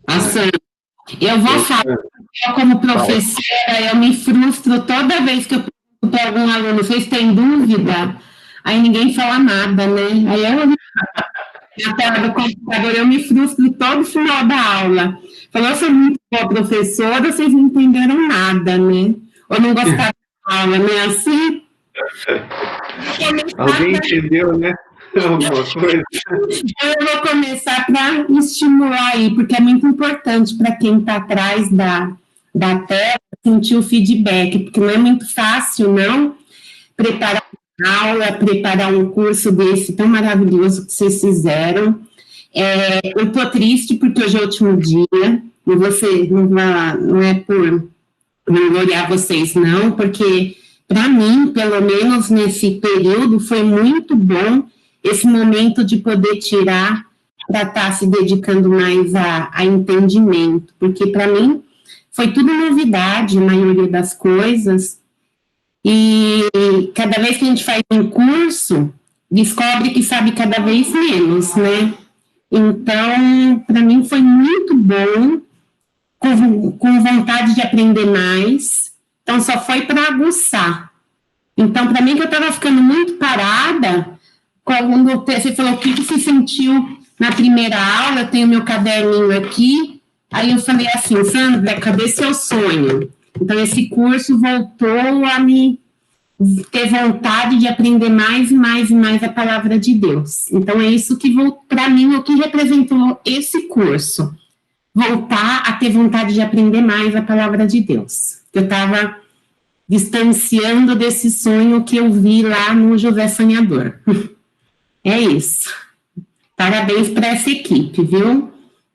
A Sandra. Eu vou falar. Eu, como professora, eu me frustro toda vez que eu pergunto para algum aluno, vocês têm dúvida? Aí ninguém fala nada, né? Aí eu, na tela do computador, eu me frustro todo final da aula. Falou, eu sou muito boa professora, vocês não entenderam nada, né? Ou não gostaram da aula, né? Assim... Alguém entendeu, né? Alguma coisa. Eu vou começar para estimular aí, porque é muito importante para quem está atrás da tela sentir o feedback, porque não é muito fácil, não, preparar uma aula, preparar um curso desse tão maravilhoso que vocês fizeram. Eu estou triste porque hoje é o último dia, e você não é por gloriar vocês, não, porque para mim, pelo menos nesse período, foi muito bom esse momento de poder tirar para estar se dedicando mais a entendimento, porque para mim foi tudo novidade, a maioria das coisas, e cada vez que a gente faz um curso, descobre que sabe cada vez menos, né? Então, para mim foi muito bom, com vontade de aprender mais, então só foi para aguçar. Então, para mim, que eu estava ficando muito parada, quando você falou o que você sentiu na primeira aula, eu tenho meu caderninho aqui, aí eu falei assim, Sandra, cadê seu sonho? Então, esse curso voltou a me ter vontade de aprender mais e mais e mais a palavra de Deus. Então, é isso que, para mim, o que representou esse curso. Voltar a ter vontade de aprender mais a palavra de Deus. Eu estava distanciando desse sonho que eu vi lá no José Sonhador. É isso. Parabéns para essa equipe, viu?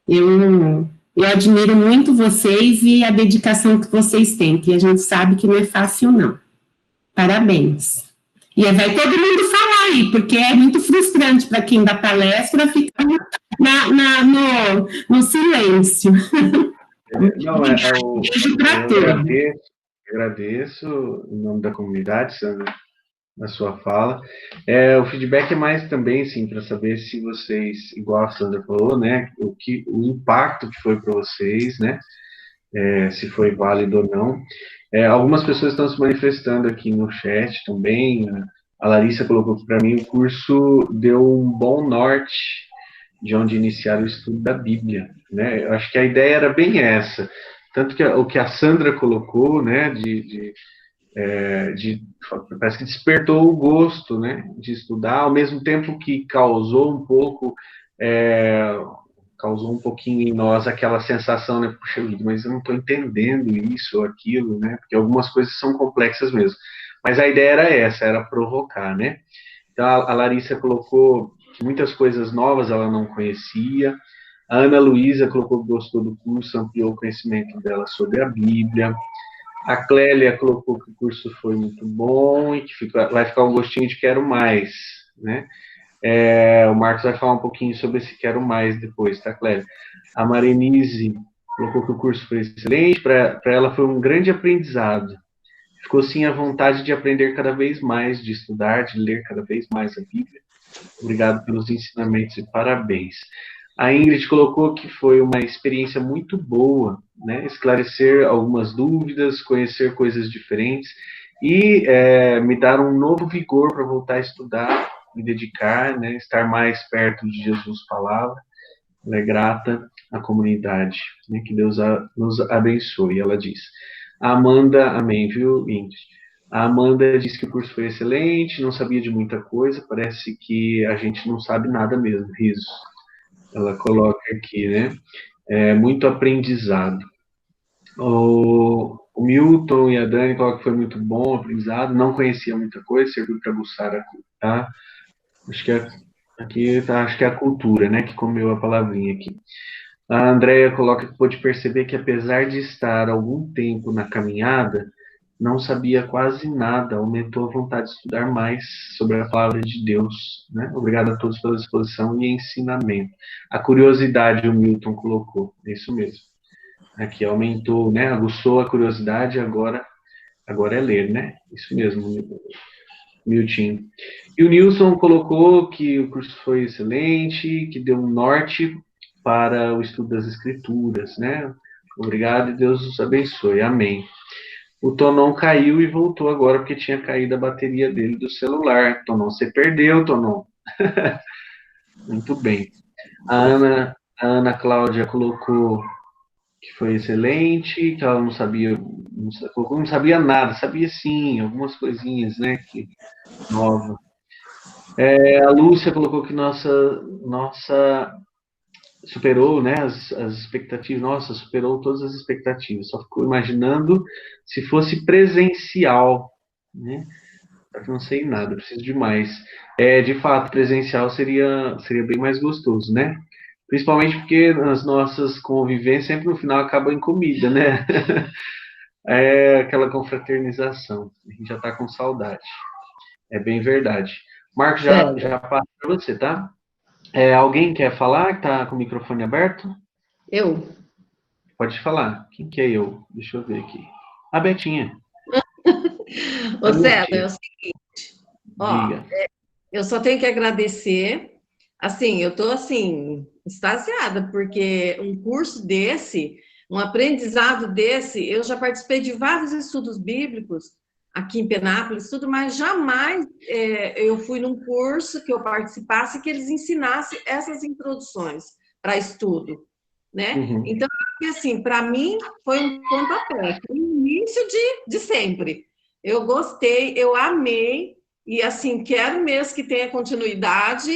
Eu admiro muito vocês e a dedicação que vocês têm, que a gente sabe que não é fácil, não. Parabéns. E aí vai todo mundo falar aí, porque é muito frustrante para quem dá palestra ficar no silêncio. Não, Beijo para todos. Agradeço em nome da comunidade, Sandra, na sua fala. O feedback é mais também, sim, para saber se vocês, igual a Sandra falou, né, o impacto que foi para vocês, né, se foi válido ou não. Algumas pessoas estão se manifestando aqui no chat também. A Larissa colocou para mim, o curso deu um bom norte de onde iniciar o estudo da Bíblia, né? Eu acho que a ideia era bem essa. Tanto que o que a Sandra colocou, né, parece que despertou o gosto, né, de estudar, ao mesmo tempo que causou um pouquinho em nós aquela sensação, né, puxa vida, mas eu não estou entendendo isso ou aquilo, né, porque algumas coisas são complexas mesmo. Mas a ideia era essa, era provocar, né. Então, a Larissa colocou que muitas coisas novas ela não conhecia. A Ana Luísa colocou que gostou do curso, ampliou o conhecimento dela sobre a Bíblia. A Clélia colocou que o curso foi muito bom e que vai ficar um gostinho de quero mais, né? O Marcos vai falar um pouquinho sobre esse quero mais depois, tá, Clélia? A Marenise colocou que o curso foi excelente, para ela foi um grande aprendizado. Ficou, sim, à vontade de aprender cada vez mais, de estudar, de ler cada vez mais a Bíblia. Obrigado pelos ensinamentos e parabéns. A Ingrid colocou que foi uma experiência muito boa, né? Esclarecer algumas dúvidas, conhecer coisas diferentes e me dar um novo vigor para voltar a estudar, me dedicar, né? Estar mais perto de Jesus Palavra. Ela é grata à comunidade, né? Que Deus nos abençoe, ela diz. A Amanda, amém, viu, Ingrid? A Amanda disse que o curso foi excelente, não sabia de muita coisa, parece que a gente não sabe nada mesmo, riso. Ela coloca aqui, né? Muito aprendizado. O Milton e a Dani colocam que foi muito bom o aprendizado, não conhecia muita coisa, serviu para aguçar tá? Acho que acho que é a cultura, né, que comeu a palavrinha aqui. A Andrea coloca que pôde perceber que, apesar de estar algum tempo na caminhada, não sabia quase nada, aumentou a vontade de estudar mais sobre a palavra de Deus, né? Obrigado a todos pela exposição e ensinamento. A curiosidade o Milton colocou, é isso mesmo. Aqui aumentou, né? Aguçou a curiosidade, agora é ler, né? Isso mesmo, Milton. E o Nilson colocou que o curso foi excelente, que deu um norte para o estudo das Escrituras, né? Obrigado e Deus os abençoe. Amém. O Tonon caiu e voltou agora porque tinha caído a bateria dele do celular. Tonon, você perdeu, Tonon. Muito bem. A Ana Cláudia colocou que foi excelente, que ela não sabia nada, sabia sim, algumas coisinhas, né, que nova. A Lúcia colocou que nossa superou, né, as expectativas, nossa, superou todas as expectativas, só ficou imaginando se fosse presencial, né, não sei nada, preciso de mais. De fato, presencial seria bem mais gostoso, né, principalmente porque nas nossas convivências, sempre no final acaba em comida, né, aquela confraternização, a gente já tá com saudade, é bem verdade. Marcos, já passa para você, tá? Alguém quer falar que está com o microfone aberto? Eu. Pode falar. Quem que é eu? Deixa eu ver aqui. A Betinha. Ô, César, é o seguinte. Eu só tenho que agradecer. Assim, eu estou, assim, extasiada, porque um curso desse, um aprendizado desse, eu já participei de vários estudos bíblicos aqui em Penápolis, tudo, mas jamais eu fui num curso que eu participasse que eles ensinassem essas introduções para estudo, né? Uhum. Então, assim, para mim foi um pontapé, foi o início de sempre. Eu gostei, eu amei, e assim, quero mesmo que tenha continuidade,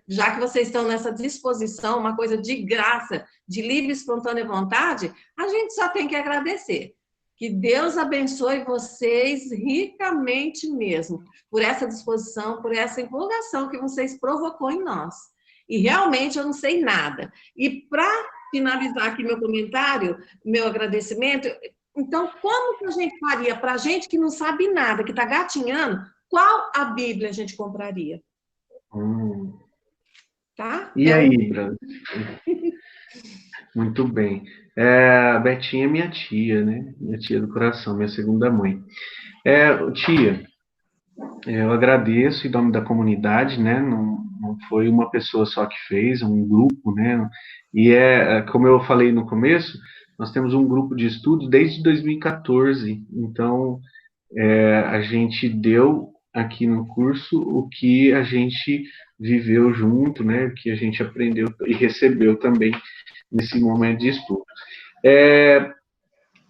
já que vocês estão nessa disposição, uma coisa de graça, de livre e espontânea vontade, a gente só tem que agradecer. Que Deus abençoe vocês ricamente mesmo, por essa disposição, por essa empolgação que vocês provocou em nós. E realmente eu não sei nada. E para finalizar aqui meu comentário, meu agradecimento, Então, como que a gente faria para a gente que não sabe nada, que está gatinhando, qual a Bíblia a gente compraria? Tá? E aí, Brasil? Muito bem. A Betinha é minha tia, né? Minha tia do coração, minha segunda mãe. Tia, eu agradeço em nome da comunidade, né? Não foi uma pessoa só que fez, um grupo, né? E como eu falei no começo, nós temos um grupo de estudo desde 2014. Então, a gente deu aqui no curso o que a gente viveu junto, né? O que a gente aprendeu e recebeu também nesse momento de estudo.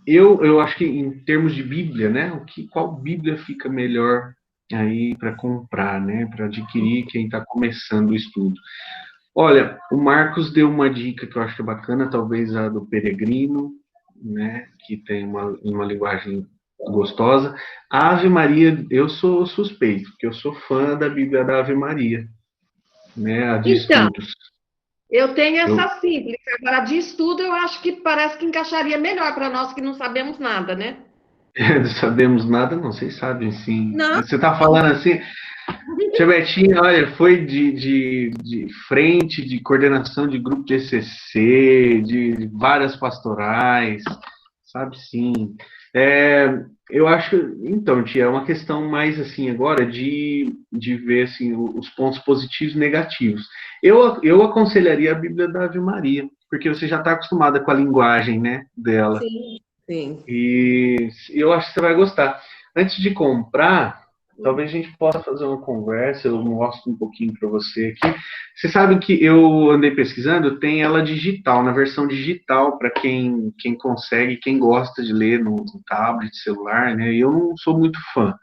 Eu acho que em termos de Bíblia, né? Qual Bíblia fica melhor aí para comprar, né? Para adquirir quem está começando o estudo. Olha, o Marcos deu uma dica que eu acho que é bacana, talvez a do Peregrino, né? Que tem uma linguagem gostosa. A Ave Maria, eu sou suspeito, porque eu sou fã da Bíblia da Ave Maria, né? A de estudos. Eu tenho essa Bíblia. Agora, de estudo, eu acho que parece que encaixaria melhor para nós que não sabemos nada, né? Não sabemos nada, não, vocês sabem, sim. Não. Você está falando assim... Tia Betinha, olha, foi de frente, de coordenação de grupo de ECC, de várias pastorais, sabe, sim. Eu acho, então, tia, é uma questão mais, assim, agora de ver, assim, os pontos positivos e negativos. Eu aconselharia a Bíblia da Ave Maria, porque você já está acostumada com a linguagem, né, dela. Sim, sim. E eu acho que você vai gostar. Antes de comprar... Talvez a gente possa fazer uma conversa, eu mostro um pouquinho para você aqui. Você sabe que eu andei pesquisando, tem ela digital, na versão digital, para quem consegue, quem gosta de ler no tablet, celular, né? Eu não sou muito fã,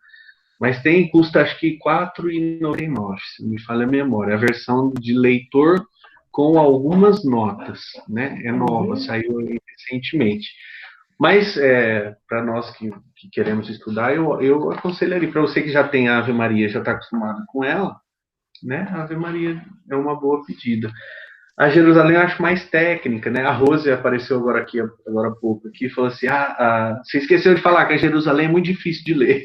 mas custa acho que R$ 4,99, se não me falha a memória. A versão de leitor com algumas notas, né? É nova, saiu recentemente. Mas, para nós que queremos estudar, eu aconselharia, para você que já tem a Ave Maria, já está acostumado com ela, né? A Ave Maria é uma boa pedida. A Jerusalém eu acho mais técnica, né? A Rose apareceu agora há pouco, aqui, e falou assim, você esqueceu de falar que a Jerusalém é muito difícil de ler.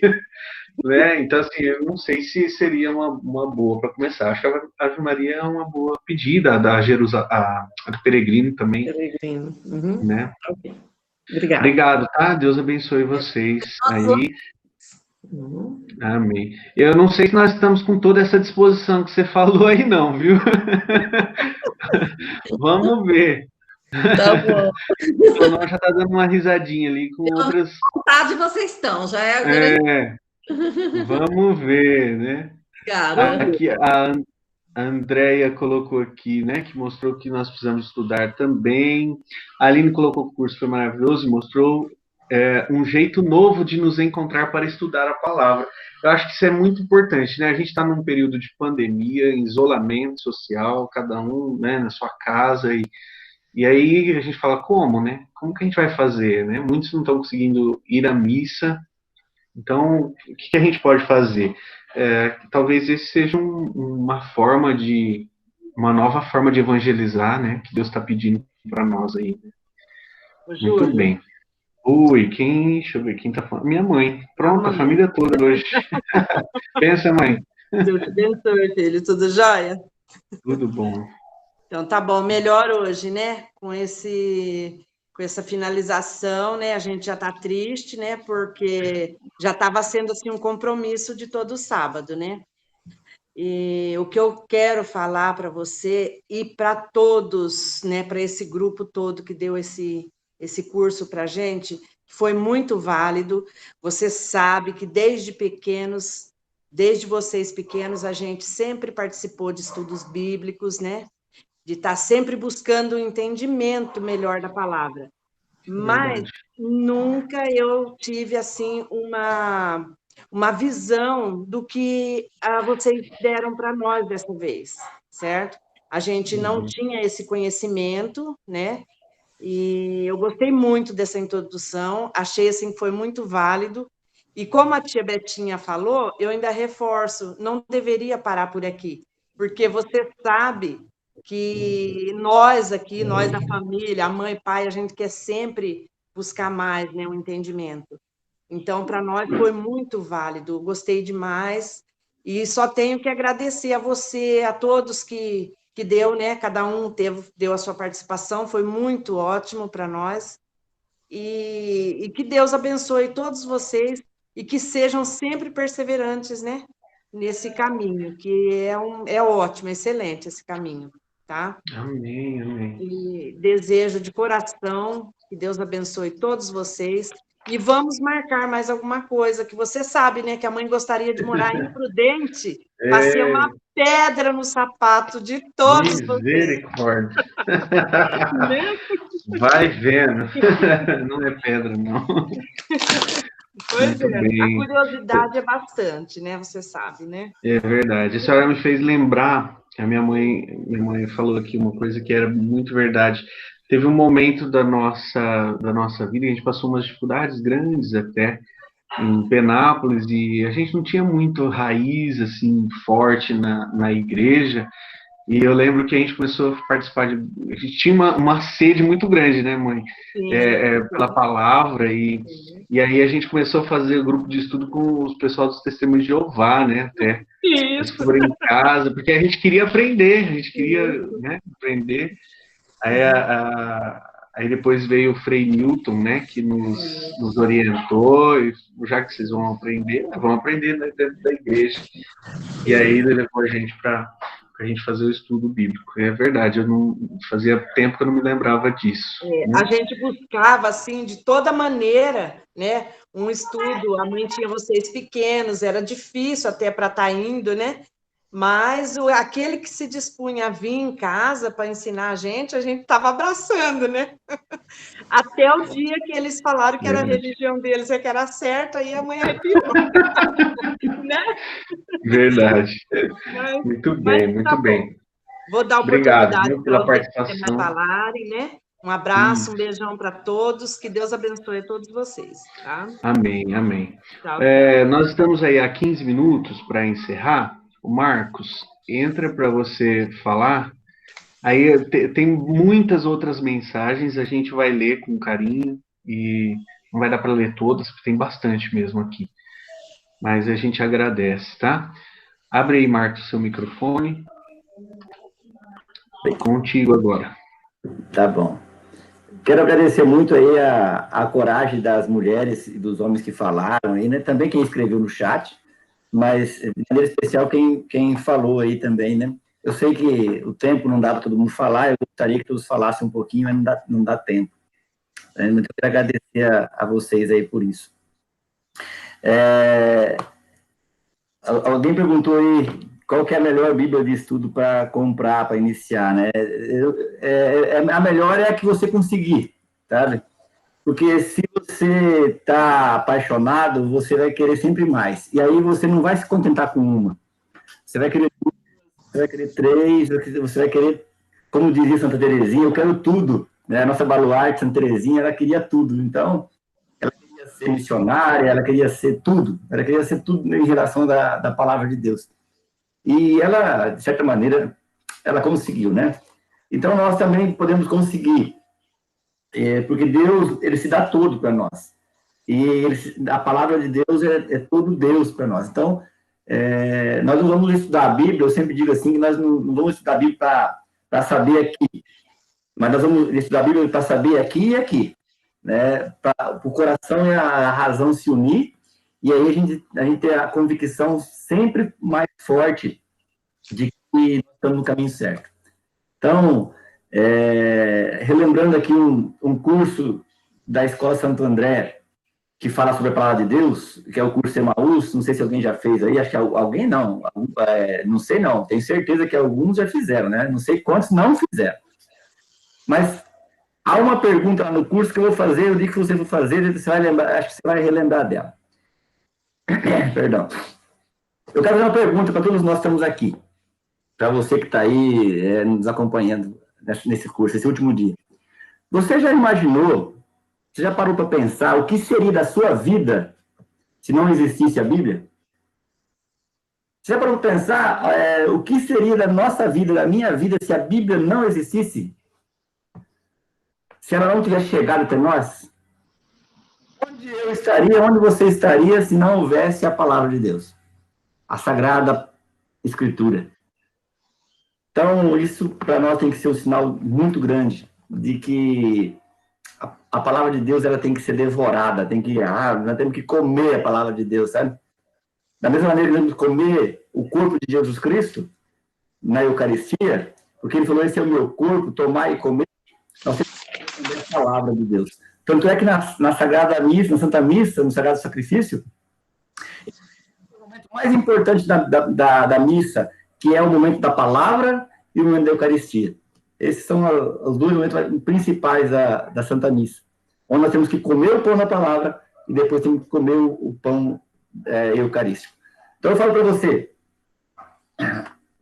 Né? Então, assim, eu não sei se seria uma boa para começar. Acho que a Ave Maria é uma boa pedida, a do Peregrino também. Peregrino. Né? Okay. Obrigada. Obrigado, tá? Deus abençoe vocês aí. Amém. Eu não sei se nós estamos com toda essa disposição que você falou aí, não, viu? Vamos ver. Tá bom. O Tonão já está dando uma risadinha ali com outras... vontade vocês estão, já é agora. Vamos ver, né? Obrigada. Aqui, a Andréia colocou aqui, né, que mostrou que nós precisamos estudar também. A Aline colocou que o curso foi maravilhoso e mostrou um jeito novo de nos encontrar para estudar a palavra. Eu acho que isso é muito importante, né? A gente está num período de pandemia, isolamento social, cada um, né, na sua casa, e aí a gente fala, como, né? Como que a gente vai fazer, né? Muitos não estão conseguindo ir à missa. Então, o que a gente pode fazer? Talvez esse seja uma nova forma de evangelizar, né? Que Deus está pedindo para nós aí. Muito bem. Deixa eu ver, quem está falando? Minha mãe. Pronto, a família toda hoje. Pensa, mãe. Deus te abençoe, filho. Tudo jóia? Tudo bom. Então, tá bom. Melhor hoje, né? Com essa finalização, né? A gente já está triste, né? Porque já estava sendo assim um compromisso de todo sábado, né? E o que eu quero falar para você e para todos, né? Para esse grupo todo que deu esse curso para a gente, foi muito válido. Você sabe que desde vocês pequenos, a gente sempre participou de estudos bíblicos, né? De estar sempre buscando um entendimento melhor da palavra. Mas nunca eu tive, assim, uma visão do que vocês deram para nós dessa vez, certo? A gente não tinha esse conhecimento, né? E eu gostei muito dessa introdução, achei, assim, que foi muito válido. E como a tia Betinha falou, eu ainda reforço, não deveria parar por aqui, porque você sabe que nós aqui, nós da família, a mãe, pai, a gente quer sempre buscar mais, né, o entendimento. Então, para nós foi muito válido, gostei demais, e só tenho que agradecer a você, a todos que deu, né, cada um deu a sua participação, foi muito ótimo para nós, e que Deus abençoe todos vocês, e que sejam sempre perseverantes, né, nesse caminho, que é ótimo, excelente esse caminho, tá? Amém, amém. E desejo de coração que Deus abençoe todos vocês. E vamos marcar mais alguma coisa, que você sabe, né, que a mãe gostaria de morar em Prudente, para ser uma pedra no sapato de todos vocês. Misericórdia. Vai vendo. Não é pedra, não. Pois Muito é, bem. a curiosidade é bastante, né? Você sabe, né? É verdade. A senhora me fez lembrar que a minha mãe falou aqui uma coisa que era muito verdade. Teve um momento da nossa vida, a gente passou umas dificuldades grandes até em Penápolis, e a gente não tinha muito raiz, assim, forte na igreja, e eu lembro que a gente começou a participar a gente tinha uma sede muito grande, né, mãe? Sim. Pela palavra, e aí a gente começou a fazer grupo de estudo com os pessoal dos Testemunhos de Jeová, né, até. Isso. Em casa, porque a gente queria aprender, né, aprender. Aí depois veio o Frei Newton, né, que nos orientou, e já que vocês vão aprender, vão aprender dentro da igreja. E aí ele levou a gente para a gente fazer o estudo bíblico. É verdade, fazia tempo que eu não me lembrava disso. Né? Né? A gente buscava, assim, de toda maneira, né, um estudo. A mãe tinha vocês pequenos, era difícil até para estar indo, né? Mas aquele que se dispunha a vir em casa para ensinar a gente estava abraçando, né? Até o dia que eles falaram que era a religião deles que era certa, aí a mãe arrepiou. Né? Verdade. Muito bem, tá muito bem. Vou dar Obrigado, oportunidade pela para vocês participação. falarem, né? Um abraço, um beijão para todos, que Deus abençoe a todos vocês, tá? Amém, amém. Tchau, nós estamos aí há 15 minutos para encerrar. O Marcos, entra para você falar. Aí tem muitas outras mensagens, a gente vai ler com carinho, e não vai dar para ler todas, porque tem bastante mesmo aqui. Mas a gente agradece, tá? Abre aí, Marcos, seu microfone. Contigo agora. Tá bom. Quero agradecer muito aí a coragem das mulheres e dos homens que falaram aí, né? Também quem escreveu no chat, mas de maneira especial quem falou aí também, né? Eu sei que o tempo não dá para todo mundo falar, eu gostaria que todos falassem um pouquinho, mas não dá tempo. Então, eu quero agradecer a vocês aí por isso. Alguém perguntou aí qual que é a melhor Bíblia de estudo para comprar, para iniciar, né? A melhor é a que você conseguir, sabe? Porque se você está apaixonado, você vai querer sempre mais. E aí você não vai se contentar com uma. Você vai querer duas, você vai querer três, você vai querer, como dizia Santa Teresinha, eu quero tudo. Né? A nossa baluarte, Santa Teresinha, ela queria tudo. Então, ela queria ser missionária, ela queria ser tudo. Ela queria ser tudo em relação da palavra de Deus. E ela, de certa maneira, ela conseguiu, né? Então, nós também podemos conseguir. Porque Deus, ele se dá todo para nós. E a palavra de Deus é todo Deus para nós. Então, nós não vamos estudar a Bíblia, eu sempre digo assim, que nós não vamos estudar a Bíblia para saber aqui, mas nós vamos estudar a Bíblia para saber aqui e aqui. Né? Para o coração e a razão se unir, e aí a gente tem a convicção sempre mais forte de que nós estamos no caminho certo. Então, relembrando aqui um curso da Escola Santo André, que fala sobre a palavra de Deus, que é o curso Emaús, não sei se alguém já fez aí, acho que alguém não, não sei não, tenho certeza que alguns já fizeram, né? Não sei quantos não fizeram. Mas há uma pergunta lá no curso que eu vou fazer, eu digo que você for fazer, você vai lembrar, acho que você vai relembrar dela. Perdão. Eu quero fazer uma pergunta para todos nós que estamos aqui, para você que está aí nos acompanhando nesse curso, esse último dia. Você já imaginou, você já parou para pensar o que seria da sua vida se não existisse a Bíblia? Você já parou para pensar o que seria da nossa vida, da minha vida, se a Bíblia não existisse? Se ela não tivesse chegado até nós? Onde eu estaria, onde você estaria se não houvesse a palavra de Deus? A Sagrada Escritura. Então, isso para nós tem que ser um sinal muito grande de que a palavra de Deus ela tem que ser devorada, nós temos que comer a palavra de Deus, sabe? Da mesma maneira que temos que comer o corpo de Jesus Cristo na Eucaristia, porque ele falou, esse é o meu corpo, tomar e comer, nós temos que comer a palavra de Deus. Tanto é que na Sagrada Missa, na Santa Missa, no Sagrado Sacrifício, o momento mais importante da missa, que é o momento da palavra e o momento da Eucaristia. Esses são os dois momentos principais da Santa Missa, onde nós temos que comer o pão da palavra e depois temos que comer o pão eucarístico. Então eu falo para você,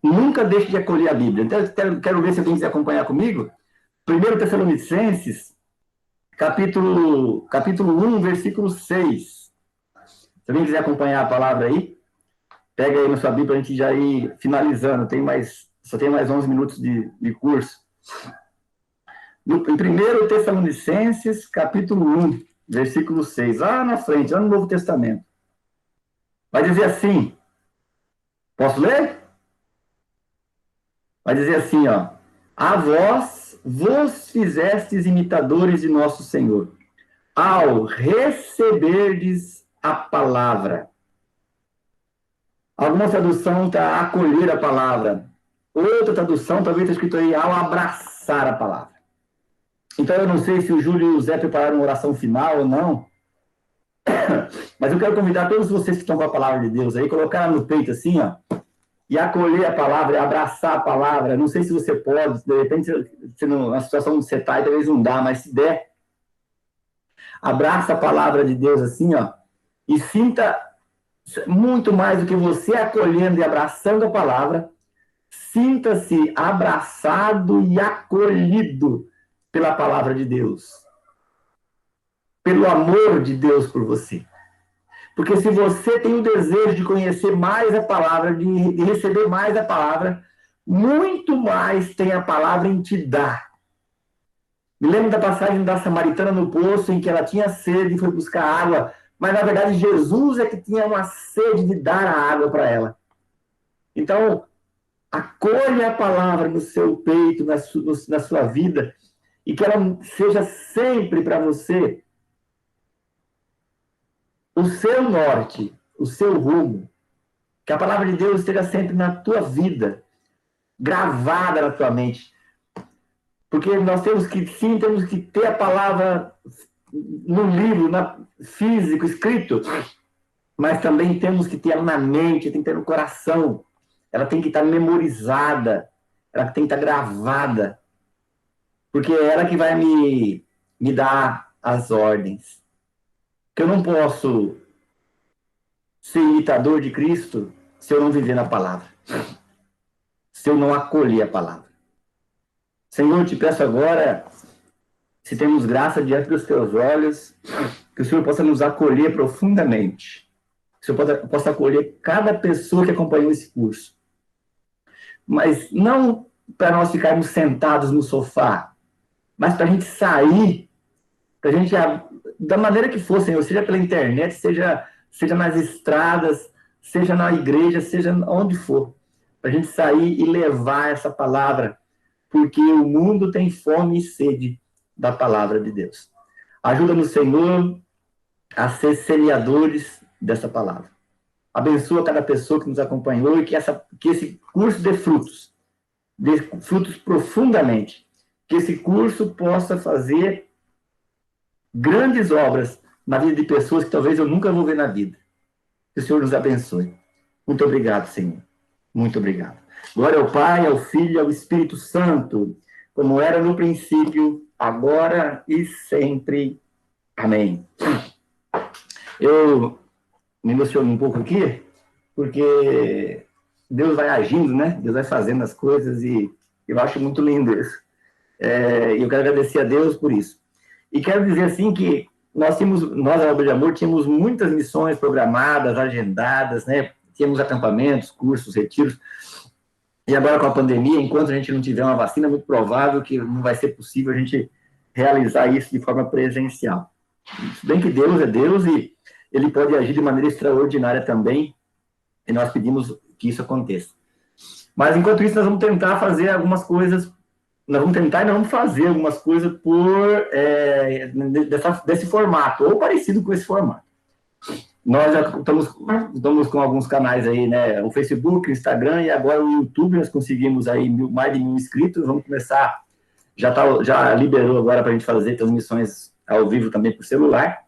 nunca deixe de acolher a Bíblia. Então, quero ver se alguém quiser acompanhar comigo. 1 Tessalonicenses, capítulo 1, versículo 6. Se alguém quiser acompanhar a palavra aí, pega aí na sua Bíblia para a gente já ir finalizando. Só tem mais 11 minutos de curso. Em 1 Tessalonicenses, capítulo 1, versículo 6. Lá na frente, lá no Novo Testamento. Vai dizer assim. Posso ler? Vai dizer assim, ó. A vos fizestes imitadores de nosso Senhor, ao receberdes a palavra. Alguma tradução está acolher a palavra. Outra tradução talvez está escrito aí, ao abraçar a palavra. Então eu não sei se o Júlio e o Zé prepararam uma oração final ou não, mas eu quero convidar todos vocês que estão com a palavra de Deus aí, colocar ela no peito assim, ó, e acolher a palavra, abraçar a palavra. Não sei se você pode, de repente, na situação onde você está, talvez não dá, mas se der, abraça a palavra de Deus assim, ó, e sinta muito mais do que você acolhendo e abraçando a palavra, sinta-se abraçado e acolhido pela palavra de Deus, pelo amor de Deus por você. Porque se você tem o desejo de conhecer mais a palavra, de receber mais a palavra, muito mais tem a palavra em te dar. Me lembro da passagem da samaritana no poço, em que ela tinha sede e foi buscar água, mas na verdade Jesus é que tinha uma sede de dar a água para ela. Então, acolha a palavra no seu peito, na sua vida, e que ela seja sempre para você o seu norte, o seu rumo. Que a palavra de Deus esteja sempre na tua vida, gravada na tua mente. Porque nós temos que ter a palavra no livro, físico, escrito, mas também temos que ter ela na mente, tem que ter no coração. Ela tem que estar memorizada, ela tem que estar gravada, porque é ela que vai me dar as ordens. Que eu não posso ser imitador de Cristo se eu não viver na palavra, se eu não acolher a palavra. Senhor, eu te peço agora, se temos graça diante dos teus olhos, que o Senhor possa nos acolher profundamente, que o Senhor possa acolher cada pessoa que acompanhou esse curso. Mas não para nós ficarmos sentados no sofá, mas para a gente sair, para a gente, da maneira que for, Senhor, seja pela internet, seja nas estradas, seja na igreja, seja onde for, para a gente sair e levar essa palavra, porque o mundo tem fome e sede da palavra de Deus. Ajuda-nos, Senhor, a ser semeadores dessa palavra. Abençoa cada pessoa que nos acompanhou e que esse curso dê frutos profundamente. Que esse curso possa fazer grandes obras na vida de pessoas que talvez eu nunca vou ver na vida. Que o Senhor nos abençoe. Muito obrigado, Senhor. Muito obrigado. Glória ao Pai, ao Filho e ao Espírito Santo, como era no princípio, agora e sempre. Amém. Eu me emociono um pouco aqui, porque Deus vai agindo, né? Deus vai fazendo as coisas e eu acho muito lindo isso. Eu quero agradecer a Deus por isso. E quero dizer assim que nós, a Obra de Amor, tínhamos muitas missões programadas, agendadas, né? Tínhamos acampamentos, cursos, retiros. E agora com a pandemia, enquanto a gente não tiver uma vacina, é muito provável que não vai ser possível a gente realizar isso de forma presencial. Se bem que Deus é Deus e ele pode agir de maneira extraordinária também, e nós pedimos que isso aconteça. Mas, enquanto isso, nós vamos tentar fazer algumas coisas, nós vamos tentar e nós vamos fazer algumas coisas desse formato, ou parecido com esse formato. Nós já estamos com alguns canais aí, né? O Facebook, o Instagram e agora o YouTube, nós conseguimos aí mais de 1.000 inscritos, vamos começar, já liberou agora para a gente fazer transmissões ao vivo também por celular.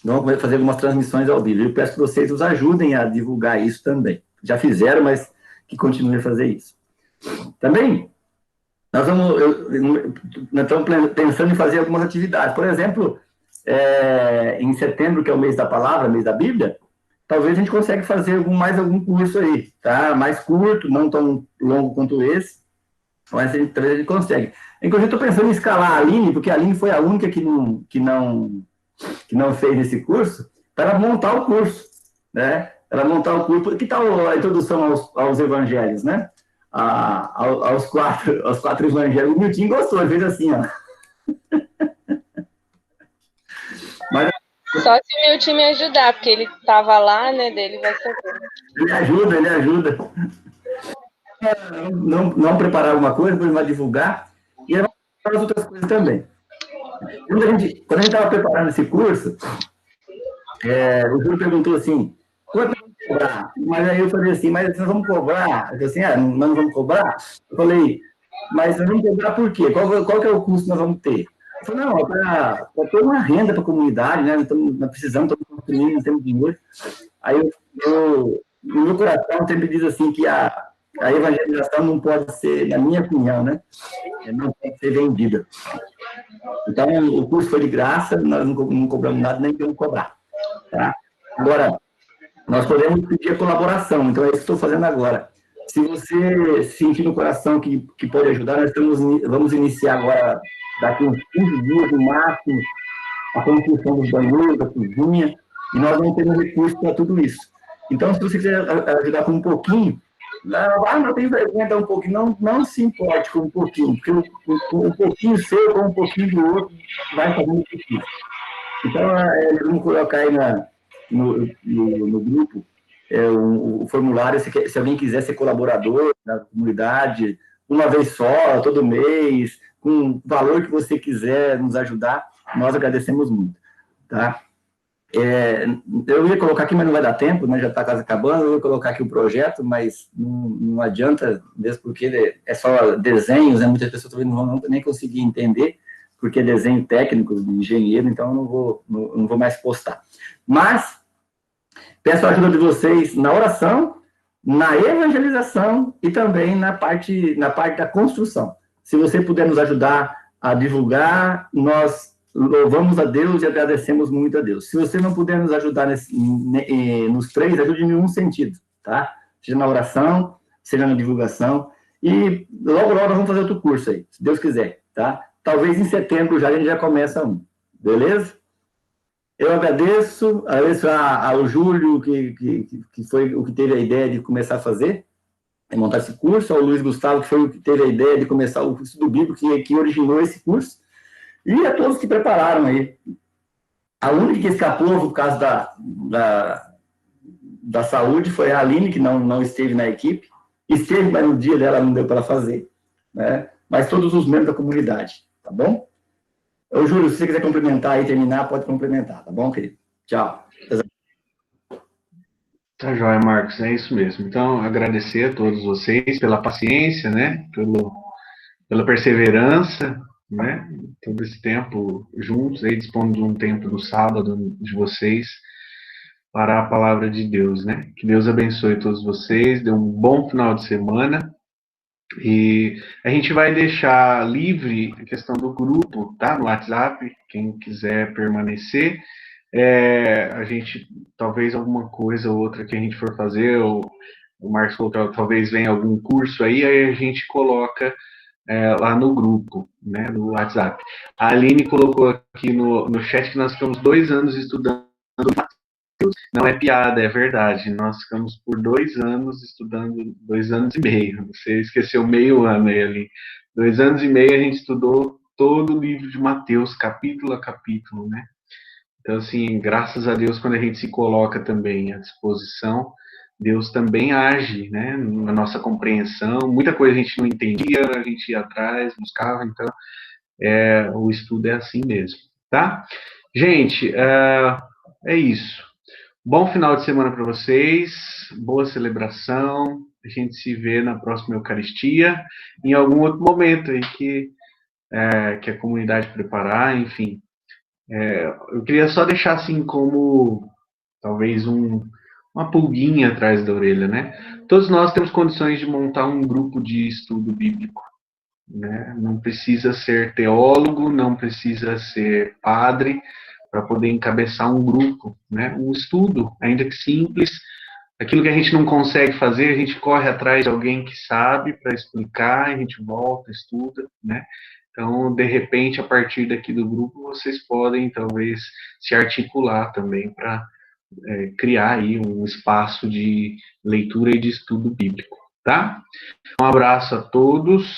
Vamos fazer algumas transmissões ao vivo. Eu peço que vocês nos ajudem a divulgar isso também. Já fizeram, mas que continuem a fazer isso. Também, nós estamos pensando em fazer algumas atividades. Por exemplo, em setembro, que é o mês da palavra, mês da Bíblia, talvez a gente consiga fazer mais algum curso aí, tá? Mais curto, não tão longo quanto esse, mas talvez a gente consegue. Inclusive, estou pensando em escalar a Aline, porque a Aline foi a única que não fez esse curso, para montar o curso, né? Ela montar o curso, que tal a introdução aos evangelhos, né? Aos quatro evangelhos. O Milton gostou, ele fez assim, ó. Mas, só se o meu time ajudar, porque ele estava lá, né, dele vai saber. Ele ajuda. Não preparar alguma coisa, depois vai divulgar, e vai preparar as outras coisas também. Quando a gente estava preparando esse curso, o Júlio perguntou assim, quanto vamos cobrar? Mas aí eu falei assim, mas nós vamos cobrar? Eu falei assim, nós não vamos cobrar? Eu falei, mas nós vamos cobrar por quê? Qual que é o custo que nós vamos ter? Eu falei, não, para ter uma renda para a comunidade, né? Nós precisamos, estamos construindo, não temos dinheiro. Aí no meu coração sempre diz assim que a evangelização não pode ser, na minha opinião, né? Não pode ser vendida. Então, o curso foi de graça, nós não cobramos nada, nem vamos cobrar. Tá? Agora, nós podemos pedir a colaboração, então é isso que estou fazendo agora. Se você sentir no coração que pode ajudar, nós vamos iniciar agora, daqui uns 15 dias, no máximo, a construção dos banheiros, da cozinha, e nós vamos ter um recurso para tudo isso. Então, se você quiser ajudar com um pouquinho, não tem vergonha dar um pouquinho, não se importe com um pouquinho, porque um pouquinho seu com um pouquinho do outro vai fazendo o difícil. Então, vamos colocar aí no grupo o formulário, se alguém quiser ser colaborador da comunidade, uma vez só, todo mês, com o valor que você quiser nos ajudar, nós agradecemos muito, tá? Eu ia colocar aqui, mas não vai dar tempo, né? Já está quase acabando. Eu ia colocar aqui o projeto, mas não adianta, mesmo porque é só desenhos, né? Muitas pessoas talvez não vão nem conseguir entender, porque é desenho técnico de engenheiro, então eu não vou mais postar. Mas peço a ajuda de vocês na oração, na evangelização e também na parte da construção. Se você puder nos ajudar a divulgar, nós louvamos a Deus e agradecemos muito a Deus. Se você não puder nos ajudar nos três, ajude em um sentido, tá? Seja na oração, seja na divulgação. E logo nós vamos fazer outro curso aí, se Deus quiser, tá? Talvez em setembro a gente já começa um, beleza? Eu agradeço ao Júlio, que foi o que teve a ideia de começar a fazer, montar esse curso, ao Luiz Gustavo, que foi o que teve a ideia de começar o curso do Bíblia, que originou esse curso, e a todos que prepararam aí. A única que escapou por causa da saúde foi a Aline, que não esteve na equipe. Esteve, mas no dia dela não deu para fazer, né? Mas todos os membros da comunidade, tá bom? Ô, Júlio, se você quiser complementar e terminar, pode complementar, tá bom, querido? Tchau. Tá joia, Marcos, é isso mesmo. Então, agradecer a todos vocês pela paciência, né? Pela perseverança, né? Todo esse tempo juntos, aí dispondo de um tempo no sábado de vocês para a palavra de Deus, né? Que Deus abençoe todos vocês, dê um bom final de semana. E a gente vai deixar livre a questão do grupo, tá? No WhatsApp, quem quiser permanecer. A gente, talvez alguma coisa ou outra que a gente for fazer, o Marcos colocou, talvez venha algum curso aí a gente coloca lá no grupo, né, no WhatsApp. A Aline colocou aqui no chat que nós ficamos 2 anos estudando Mateus. Não é piada, é verdade. Nós ficamos por 2 anos estudando, 2 anos e meio. Você esqueceu meio ano aí, Aline. 2 anos e meio a gente estudou todo o livro de Mateus, capítulo a capítulo, né? Então, assim, graças a Deus, quando a gente se coloca também à disposição, Deus também age, né, na nossa compreensão. Muita coisa a gente não entendia, a gente ia atrás, buscava, então, o estudo é assim mesmo, tá? Gente, é isso. Bom final de semana para vocês, boa celebração, a gente se vê na próxima Eucaristia, em algum outro momento aí que a comunidade preparar, enfim. Eu queria só deixar assim como, talvez, uma pulguinha atrás da orelha, né? Todos nós temos condições de montar um grupo de estudo bíblico, né? Não precisa ser teólogo, não precisa ser padre, para poder encabeçar um grupo, né? Um estudo, ainda que simples. Aquilo que a gente não consegue fazer, a gente corre atrás de alguém que sabe para explicar, a gente volta, estuda, né? Então, de repente, a partir daqui do grupo, vocês podem, talvez, se articular também para criar aí um espaço de leitura e de estudo bíblico, tá? Um abraço a todos,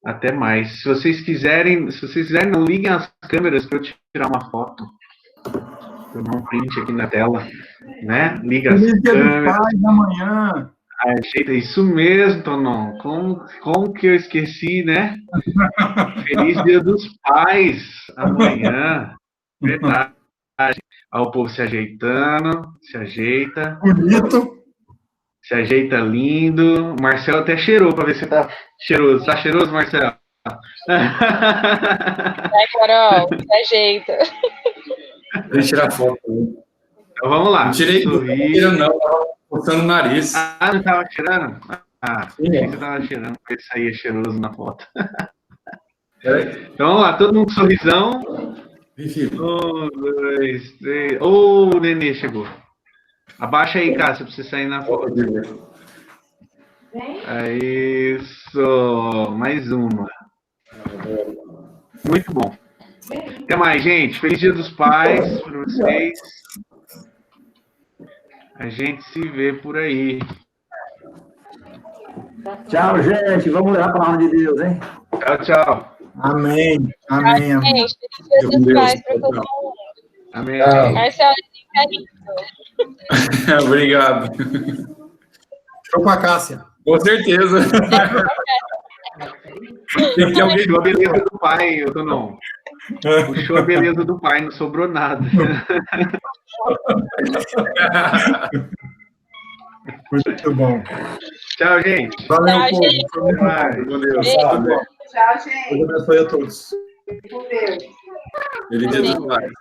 até mais. Se vocês quiserem, não liguem as câmeras para eu tirar uma foto. Eu dou um print aqui na tela, né? Liga as câmeras. Feliz Dia dos Pais amanhã. Ajeita, isso mesmo, Tonon. Como que eu esqueci, né? Feliz Dia dos Pais amanhã. Verdade. Olha o povo se ajeitando, se ajeita. Bonito. Se ajeita lindo. O Marcelo até cheirou para ver se tá cheiroso. Tá cheiroso, Marcelo? Vai, Carol, se ajeita. Deixa eu tirar foto. Então vamos lá. Não tirei não, tava botando o nariz. Ah, não tava cheirando? Ah, sim, você tava cheirando, porque ele saía cheiroso na foto. Então vamos lá, todo mundo com sorrisão. 1, 2, 3. Ô, o Nenê chegou. Abaixa aí, Cássio, pra você sair na foto. Isso, mais uma. Muito bom. Até mais, gente. Feliz Dia dos Pais para vocês. A gente se vê por aí. Tchau, gente. Vamos ler a palavra de Deus, hein? Tchau, tchau. Amém. Amém. Amém. Feliz Dia dos Pais para todo mundo. Amém. Marcelo, obrigado. Chupa a Cássia. Com certeza. Puxou a beleza do pai, eu tô não. Puxou a beleza do pai, não sobrou nada. Muito bom. Tchau, gente. Valeu, Tchau, povo. gente. Meu Deus. Tchau, gente. Deus abençoe a todos. Feliz Dia dos Pais.